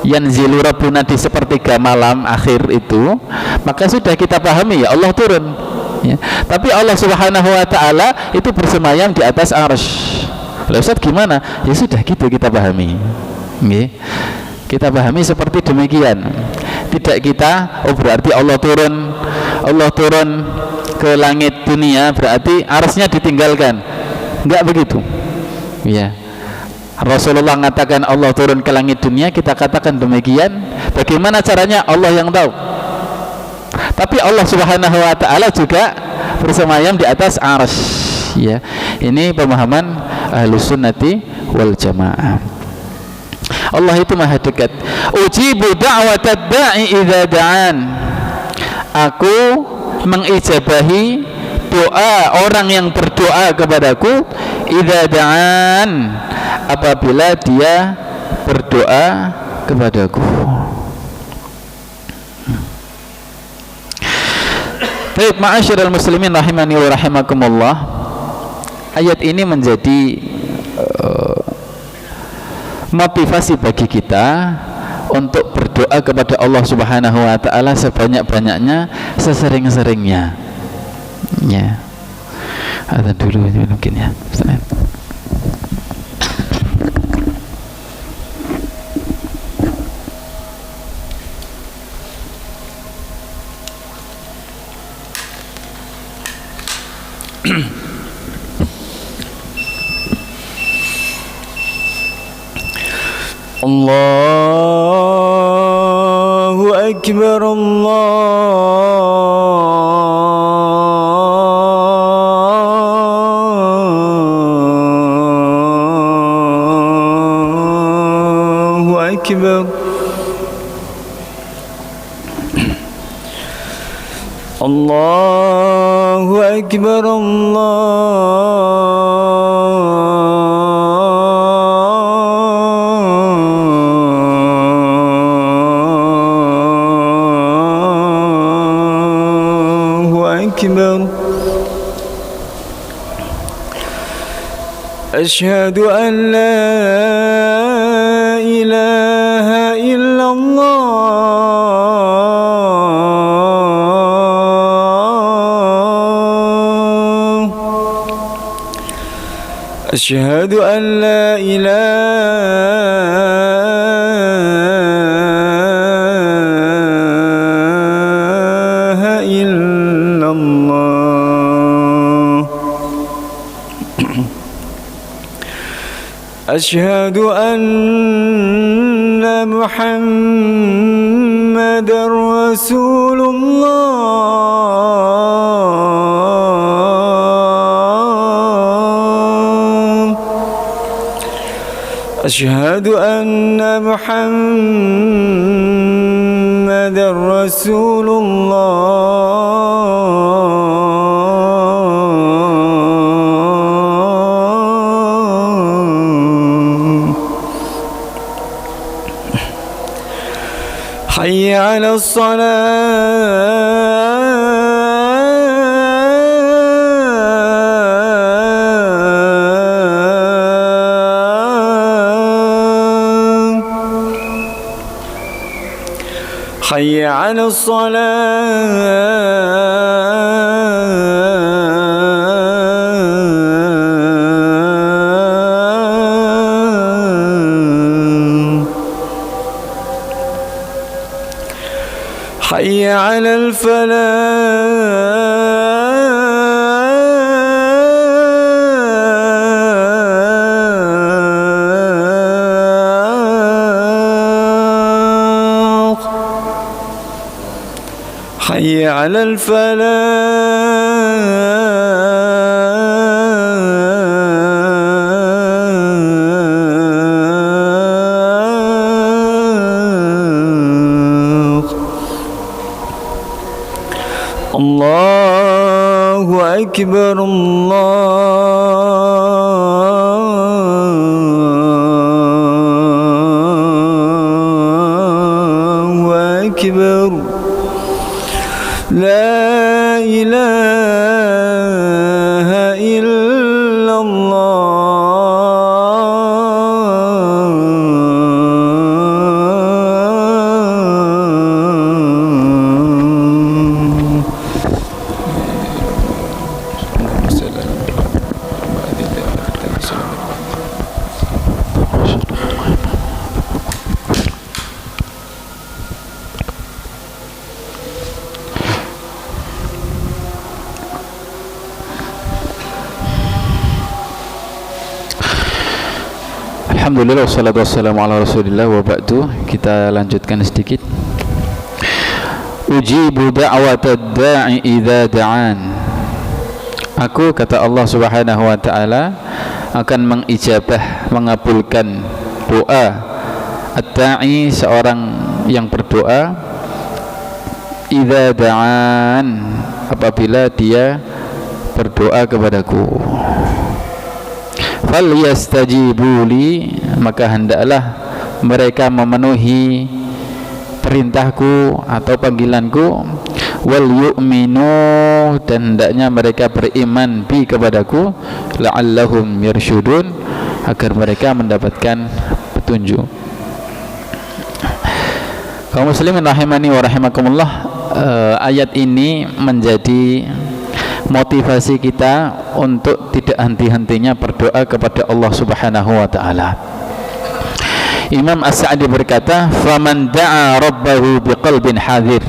yanzilu rabbuna di sepertiga malam akhir itu, maka sudah kita pahami ya Allah turun, ya. Tapi Allah Subhanahu Wa Taala itu bersemayam di atas arsy. Lah Ustaz gimana? Ya sudah gitu kita pahami, ya. Kita pahami seperti demikian. Tidak kita, oh berarti Allah turun ke langit dunia berarti arsy-Nya ditinggalkan. Enggak begitu, ya. Rasulullah mengatakan Allah turun ke langit dunia, kita katakan demikian. Bagaimana caranya Allah yang tahu. Tapi Allah Subhanahu Wa Taala juga bersemayam di atas arsy, ya. Ini pemahaman Ahlus Sunnati wal Jamaah. Allah itu maha dekat. Ujibu da'watad da'i idza da'an. Aku mengijabahi doa orang yang berdoa kepadaku idza da'an, apabila dia berdoa kepadaku. Baik, ma'asyiral muslimin rahimani wa rahimakumullah. Ayat ini menjadi motivasi bagi kita untuk berdoa kepada Allah Subhanahu Wa Taala sebanyak-banyaknya, sesering-seringnya, ya. Ada dulu mungkin ya. Allahu Akbar, Allahu Akbar, Allahu Akbar, أشهد أن لا أشهد أن لا إله إلا الله أشهد أن محمدًا رسول الله أشهد أن محمدًا رسول الله حي على الصلاة حي على الصلاة حي على الفلاح حي على الفلاح الله أكبر الله أكبر لا إله إلا الله Alhamdulillah wassalatu wassalamu ala rasulillah wa ba'du. Kita lanjutkan sedikit. Ujibu da'watad da'i idza da'an. Aku, kata Allah Subhanahu wa taala, akan mengijabah, mengabulkan doa ad-da'i, seorang yang berdoa, idza da'an, apabila dia berdoa kepadaku. Falyastajibu li, maka hendaklah mereka memenuhi perintahku atau panggilanku. Wal yu'minu, dan hendaknya mereka beriman bi, kepadaku, la'allahum yarsyudun, agar mereka mendapatkan petunjuk. Kaum muslimin rahimani wa rahimakumullah, ayat ini menjadi motivasi kita untuk tidak henti-hentinya berdoa kepada Allah Subhanahu wa taala. Imam As-Sa'di berkata, "Faman da'a rabbahu biqalbin hadir."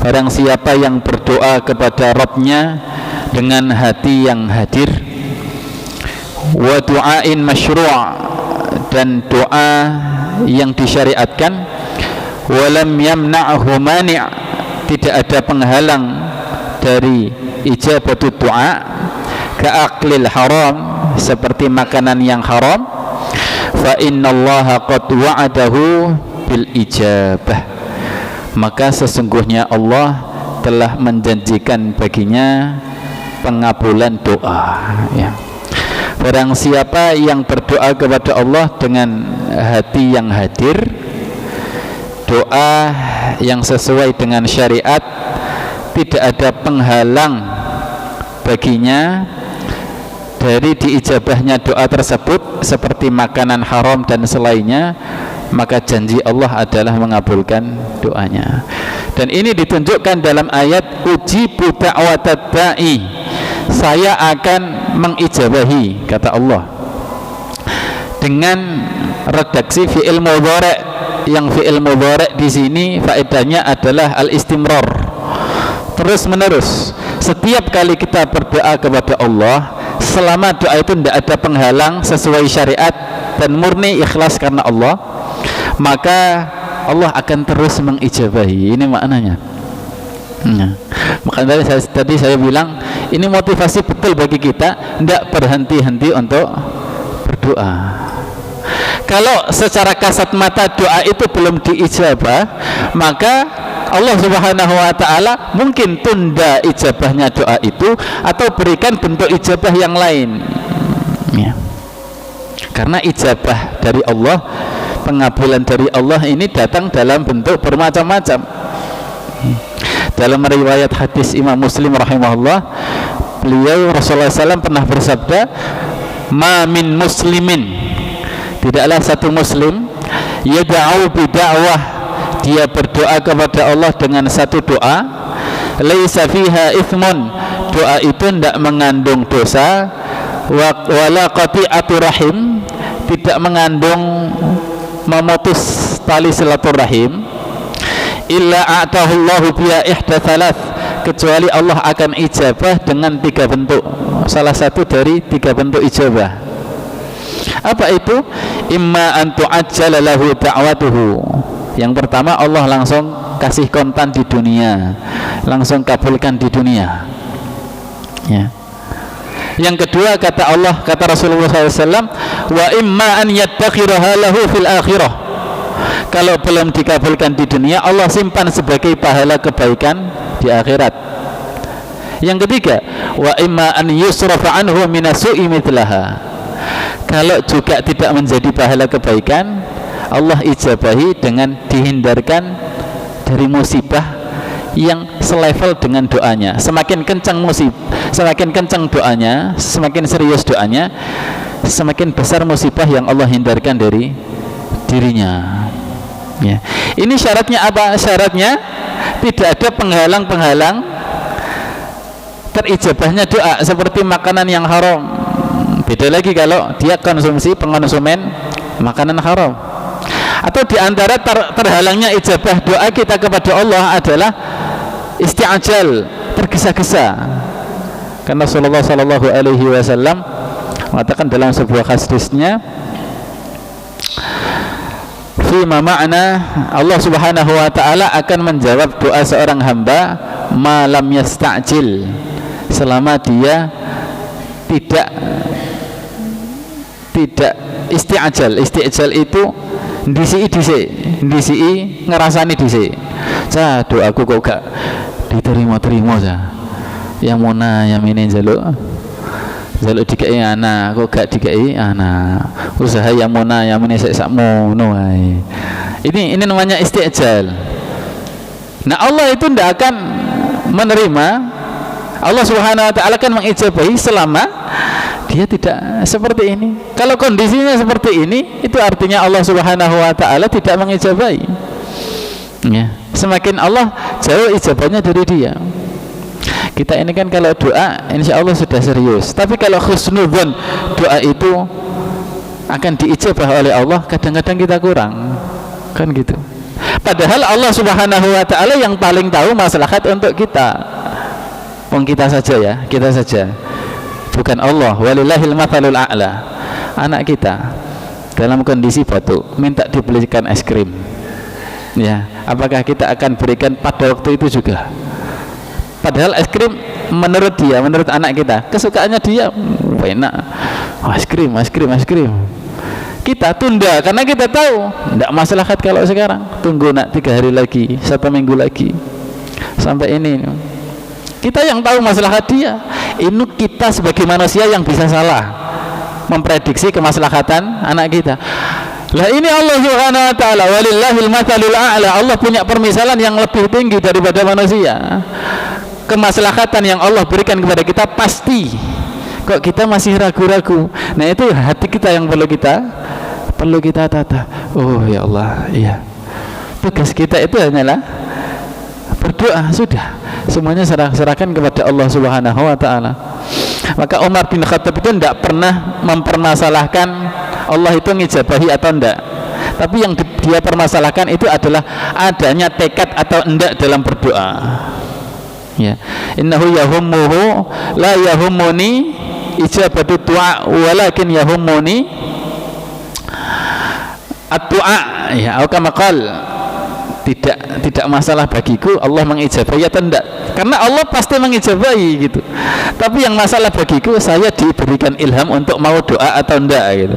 Barang siapa yang berdoa kepada Rabbnya dengan hati yang hadir, wa du'ain masyru', dan doa yang disyariatkan, wa lam yamna'hu mani', tidak ada penghalang dari ijabatut doa, ka'aklil haram, seperti makanan yang haram, fa innallaha qad wa'adahu bil ijabah, maka sesungguhnya Allah telah menjanjikan baginya pengabulan doa. Ya. Barang siapa yang berdoa kepada Allah dengan hati yang hadir, doa yang sesuai dengan syariat, tidak ada penghalang baginya dari diijabahnya doa tersebut seperti makanan haram dan selainnya, maka janji Allah adalah mengabulkan doanya. Dan ini ditunjukkan dalam ayat ujibu da'watad da'i, saya akan mengijabahi, kata Allah, dengan redaksi fi'il mudhari', yang fi'il mudhari' di sini faedahnya adalah al-istimrar, terus menerus. Setiap kali kita berdoa kepada Allah, selama doa itu tidak ada penghalang, sesuai syariat dan murni ikhlas karena Allah, maka Allah akan terus mengijabahi. Ini maknanya. Makanya tadi saya bilang ini motivasi betul bagi kita, tidak berhenti-henti untuk berdoa. Kalau secara kasat mata doa itu belum diijabah, maka Allah Subhanahu wa ta'ala mungkin tunda ijabahnya doa itu, atau berikan bentuk ijabah yang lain ya. Karena ijabah dari Allah, pengabulan dari Allah ini datang dalam bentuk bermacam-macam. Dalam riwayat hadis Imam Muslim rahimahullah, beliau Rasulullah SAW pernah bersabda, ma min muslimin, tidaklah satu muslim, yada'u bida'wah, dia berdoa kepada Allah dengan satu doa, laisa fiha ithmun, doa itu tidak mengandung dosa, wala qati'atu rahim, tidak mengandung memutus tali silaturahim, illa a'tahullahu biya ihda thalath, kecuali Allah akan ijabah dengan 3 bentuk, salah satu dari 3 bentuk ijabah. Apa itu? Imma an tu'ajjala lahu da'watuhu, yang pertama Allah langsung kasih kontan di dunia, langsung kabulkan di dunia ya. Yang kedua, kata Allah, kata Rasulullah SAW, wa imma an yattakhiraha lahu fil akhirah, kalau belum dikabulkan di dunia, Allah simpan sebagai pahala kebaikan di akhirat. Yang ketiga, wa imma an yusrafa anhu minasu'i mithlaha, kalau juga tidak menjadi pahala kebaikan, Allah ijabahi dengan dihindarkan dari musibah yang selevel dengan doanya. Semakin kencang semakin kencang doanya, semakin serius doanya, semakin besar musibah yang Allah hindarkan dari dirinya ya. Ini syaratnya apa? Syaratnya tidak ada penghalang-penghalang terijabahnya doa, seperti makanan yang haram. Beda lagi kalau dia pengonsumen makanan haram. Atau diantara terhalangnya ijabah doa kita kepada Allah adalah isti'ajal, tergesa-gesa. Karena Rasulullah sallallahu alaihi wasallam mengatakan dalam sebuah hadisnya, fima ma'na, Allah Subhanahu wa ta'ala akan menjawab doa seorang hamba malam yasta'jil, selama dia tidak isti'ajal. Isti'ajal itu ndisi ngerasani dhisik. Cah, doaku kok gak diterima-terima cah. Yang mona yang ini jaluk dikai anak, kok gak dikai anak. Usaha yang mona yang ini sakmono wae. Ini namanya isti'ajal. Nah, Allah itu tidak akan menerima, Allah Subhanahu wa ta'ala kan mengijabahi selama dia tidak seperti ini. Kalau kondisinya seperti ini, itu artinya Allah Subhanahu wa ta'ala tidak mengijabahi ya. Semakin Allah jauh ijabahnya dari dia. Kita ini kan kalau doa insya Allah sudah serius, tapi kalau husnudzon doa itu akan diijabah oleh Allah, kadang-kadang kita kurang kan gitu. Padahal Allah Subhanahu wa ta'ala yang paling tahu maslahat untuk kita. Kita saja ya, kita saja, bukan Allah. Walillahil mathalul a'la. Anak kita dalam kondisi batuk minta dibelikan es krim ya, apakah kita akan berikan pada waktu itu juga? Padahal es krim menurut dia, menurut anak kita, kesukaannya dia enak, es krim. Kita tunda karena kita tahu tidak maslahat kalau sekarang, tunggu nak 3 hari lagi, 1 minggu lagi sampai ini. Kita yang tahu maslahat dia. Ini kita sebagai manusia yang bisa salah memprediksi kemaslahatan anak kita. Lah ini Allah Subhanahu wa ta'ala, walillahil mathalul a'la, Allah punya permisalan yang lebih tinggi daripada manusia. Kemaslahatan yang Allah berikan kepada kita pasti. Kok kita masih ragu-ragu? Nah, itu hati kita yang perlu kita tata. Oh ya Allah, iya. Tugas kita itu hanyalah berdoa, sudah semuanya serahkan kepada Allah Subhanahu wa taala. Maka Umar bin Khattab itu tidak pernah mempermasalahkan Allah itu ngijabahi atau enggak, tapi yang dia permasalahkan itu adalah adanya tekad atau enggak dalam berdoa. Ya, innahu yahummuhu la yahummuni ijabatu du'a walakin yahummuni ad-du'a, ya, atau kama qala, tidak masalah bagiku Allah mengijabahi atau enggak, karena Allah pasti mengijabahi gitu. Tapi yang masalah bagiku saya diberikan ilham untuk mau doa atau enggak gitu.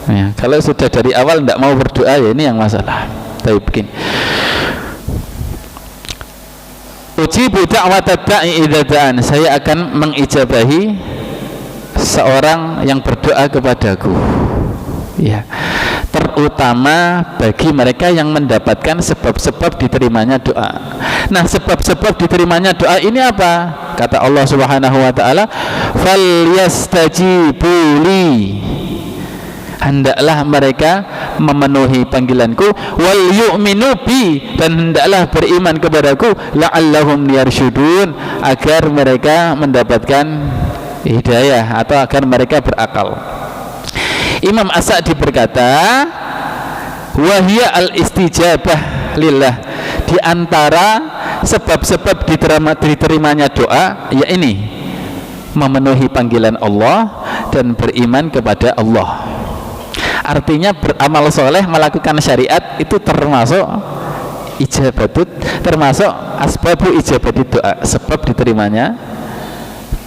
Ya, kalau sudah dari awal enggak mau berdoa, ya ini yang masalah. Tapi begini, ujibu da'watad da'i idza da'an, saya akan mengijabahi seorang yang berdoa kepadaku, ya, terutama bagi mereka yang mendapatkan sebab-sebab diterimanya doa. Nah, sebab-sebab diterimanya doa ini apa? Kata Allah Subhanahu wa taala, "Falyastajibuli", hendaklah mereka memenuhi panggilanku, wal yu'minu bi, dan hendaklah beriman kepadaku, la'allahum yarsyudun, agar mereka mendapatkan hidayah atau agar mereka berakal. Imam As-Sa'di berkata, wahia al-istijabah lillah, di antara sebab-sebab diterimanya doa, ya ini, memenuhi panggilan Allah dan beriman kepada Allah. Artinya beramal soleh, melakukan syariat itu termasuk ijabatut, termasuk asbabu ijabati doa, sebab diterimanya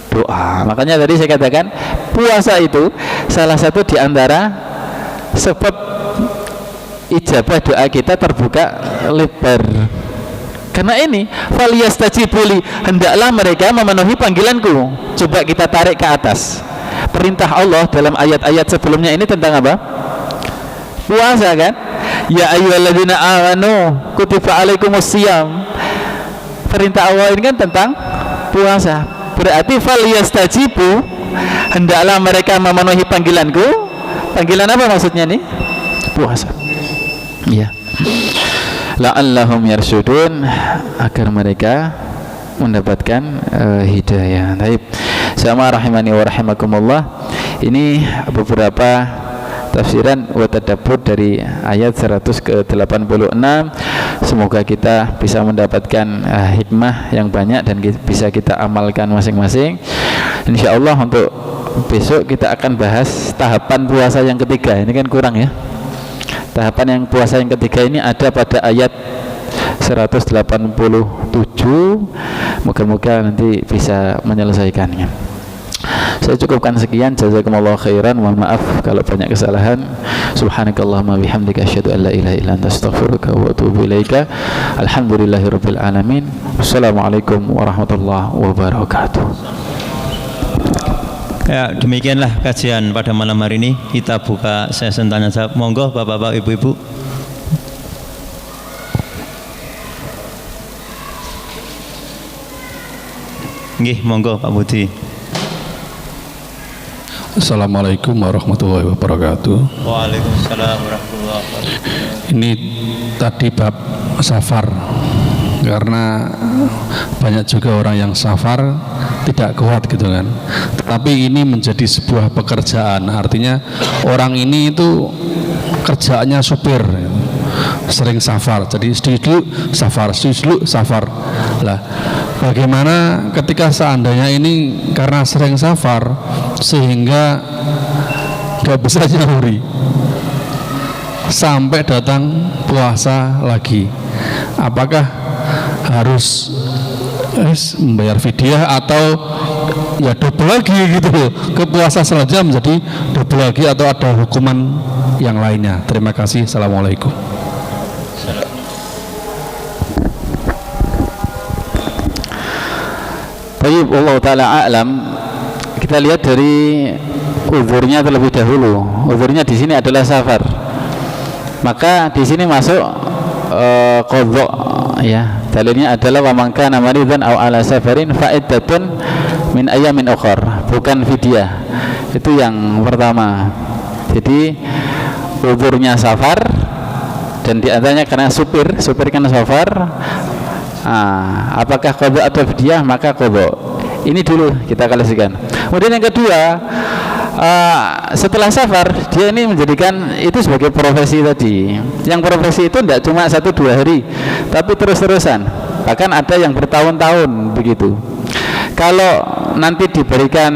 doa. Makanya tadi saya katakan puasa itu salah satu di antara sebab ijabah doa kita terbuka lebar. Karena ini, faliyastajibuli, hendaklah mereka memenuhi panggilanku. Coba kita tarik ke atas. Perintah Allah dalam ayat-ayat sebelumnya ini tentang apa? Puasa kan? Ya ayyuhalladzina amanu kutiba alaikumusiyam. Perintah Allah ini kan tentang puasa. Berarti falyastajibu, hendaklah mereka memenuhi panggilanku. Panggilan apa maksudnya nih? Puasa. Iya. La'allahum yarsyudun, agar mereka mendapatkan hidayah. Baik. Sama rahimani wa rahimakumullah. Ini beberapa tafsiran wa tadabbur dari ayat 100 ke 86. Semoga kita bisa mendapatkan hikmah yang banyak dan bisa kita amalkan masing-masing. Insyaallah untuk besok kita akan bahas tahapan puasa yang ketiga. Ini kan kurang ya. Tahapan yang puasa yang ketiga ini ada pada ayat 187. Moga-moga nanti bisa menyelesaikannya. Saya cukupkan sekian. Jazakumullah khairan. Mohon maaf kalau banyak kesalahan. Subhanakallahumma bihamdika asyhadu an la ilaha illa anta astaghfiruka wa atubu ilaika. Alhamdulillahirabbil alamin. Wassalamualaikum warahmatullahi wabarakatuh. Ya, demikianlah kajian pada malam hari ini. Kita buka sesi tanya jawab. Monggo Bapak-bapak, Ibu-ibu. Nggih, monggo Pak Budi. Assalamualaikum warahmatullahi wabarakatuh. Waalaikumsalam warahmatullahi wabarakatuh. Ini tadi bab safar, karena banyak juga orang yang safar tidak kuat gitu kan. Tetapi ini menjadi sebuah pekerjaan, artinya orang ini itu kerjaannya supir, sering safar. Jadi sedikit safar, sedikit safar. Lah, bagaimana ketika seandainya ini karena sering safar sehingga nggak bisa nyahuri sampai datang puasa lagi, apakah harus membayar fidyah atau ya double lagi gitu loh, ke puasa selanjutnya menjadi double lagi, atau ada hukuman yang lainnya? Terima kasih. Assalamualaikum. Baik, Allah Ta'ala a'lam. Kita lihat dari uzurnya terlebih dahulu. Uzurnya di sini adalah safar. Maka di sini masuk qadha, ya. Dalilnya adalah wa man kana maridan aw ala safarin fa iddatun min ayamin ukhra, bukan fidyah. Itu yang pertama. Jadi uzurnya safar, dan di antaranya karena supir kan safar, Apakah qadha atau fidyah? Maka qadha. Ini dulu kita kalasikan. Kemudian yang kedua, setelah safar dia ini menjadikan itu sebagai profesi tadi. Yang profesi itu tidak cuma 1-2 hari, tapi terus-terusan. Bahkan ada yang bertahun-tahun begitu. Kalau nanti diberikan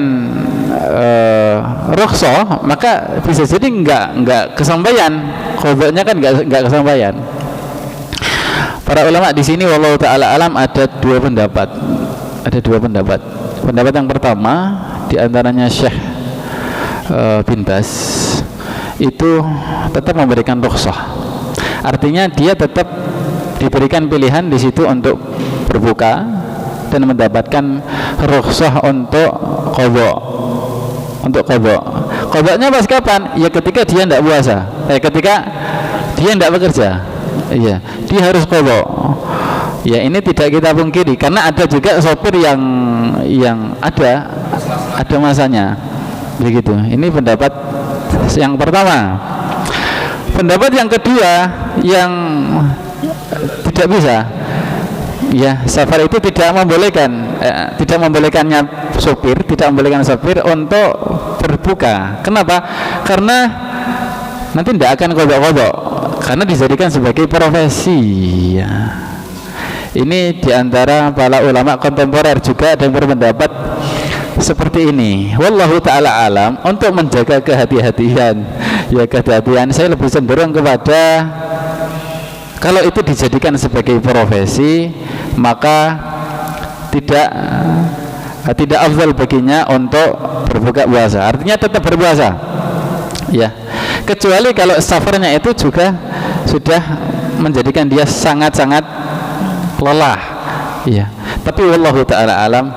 rukhsah, maka bisa jadi enggak kesampaian. Qadhanya kan enggak kesampaian. Para ulama di sini wallahu taala alam ada dua pendapat. Pendapat yang pertama di antaranya Syekh bin Baz itu tetap memberikan rukhsah. Artinya dia tetap diberikan pilihan di situ untuk berbuka dan mendapatkan rukhsah untuk qadha. Qadhanya pas kapan? Ya ketika dia tidak puasa. Ketika dia tidak bekerja. Iya, dia harus qadha. Ya ini tidak kita pungkiri karena ada juga sopir yang ada masanya begitu. Ini pendapat yang pertama. Pendapat yang kedua yang tidak bisa, ya safar itu tidak membolehkannya sopir untuk berbuka. Kenapa? Karena nanti tidak akan qadha karena dijadikan sebagai profesi ya. Ini diantara para ulama kontemporer juga ada yang berpendapat seperti ini. Wallahu ta'ala alam. Untuk menjaga kehati-hatian, saya lebih cenderung kepada kalau itu dijadikan sebagai profesi, maka tidak afdal baginya untuk berbuka puasa. Artinya tetap berpuasa, ya. Kecuali kalau safarnya itu juga sudah menjadikan dia sangat-sangat lelah, ya. Tapi wallahu ta'ala alam,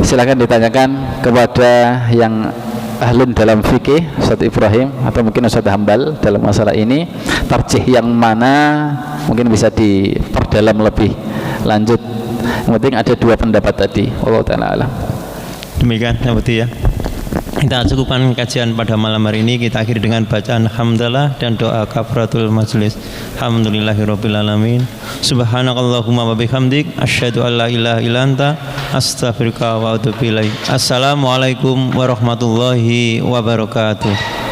silakan ditanyakan kepada yang ahlun dalam fikih, Ustaz Ibrahim atau mungkin Ustaz Hambal dalam masalah ini, tarjih yang mana mungkin bisa diperdalam lebih lanjut. Yang penting ada dua pendapat tadi. Wallahu ta'ala alam. Demikian ya. Kita cukupkan kajian pada malam hari ini. Kita akhiri dengan bacaan hamdalah dan doa kafaratul majlis. Alhamdulillahirabbil alamin. Subhanakallahumma wa bihamdik asyhadu an la ilaha illa anta astaghfiruka wa atubu ilaik. Assalamualaikum warahmatullahi wabarakatuh.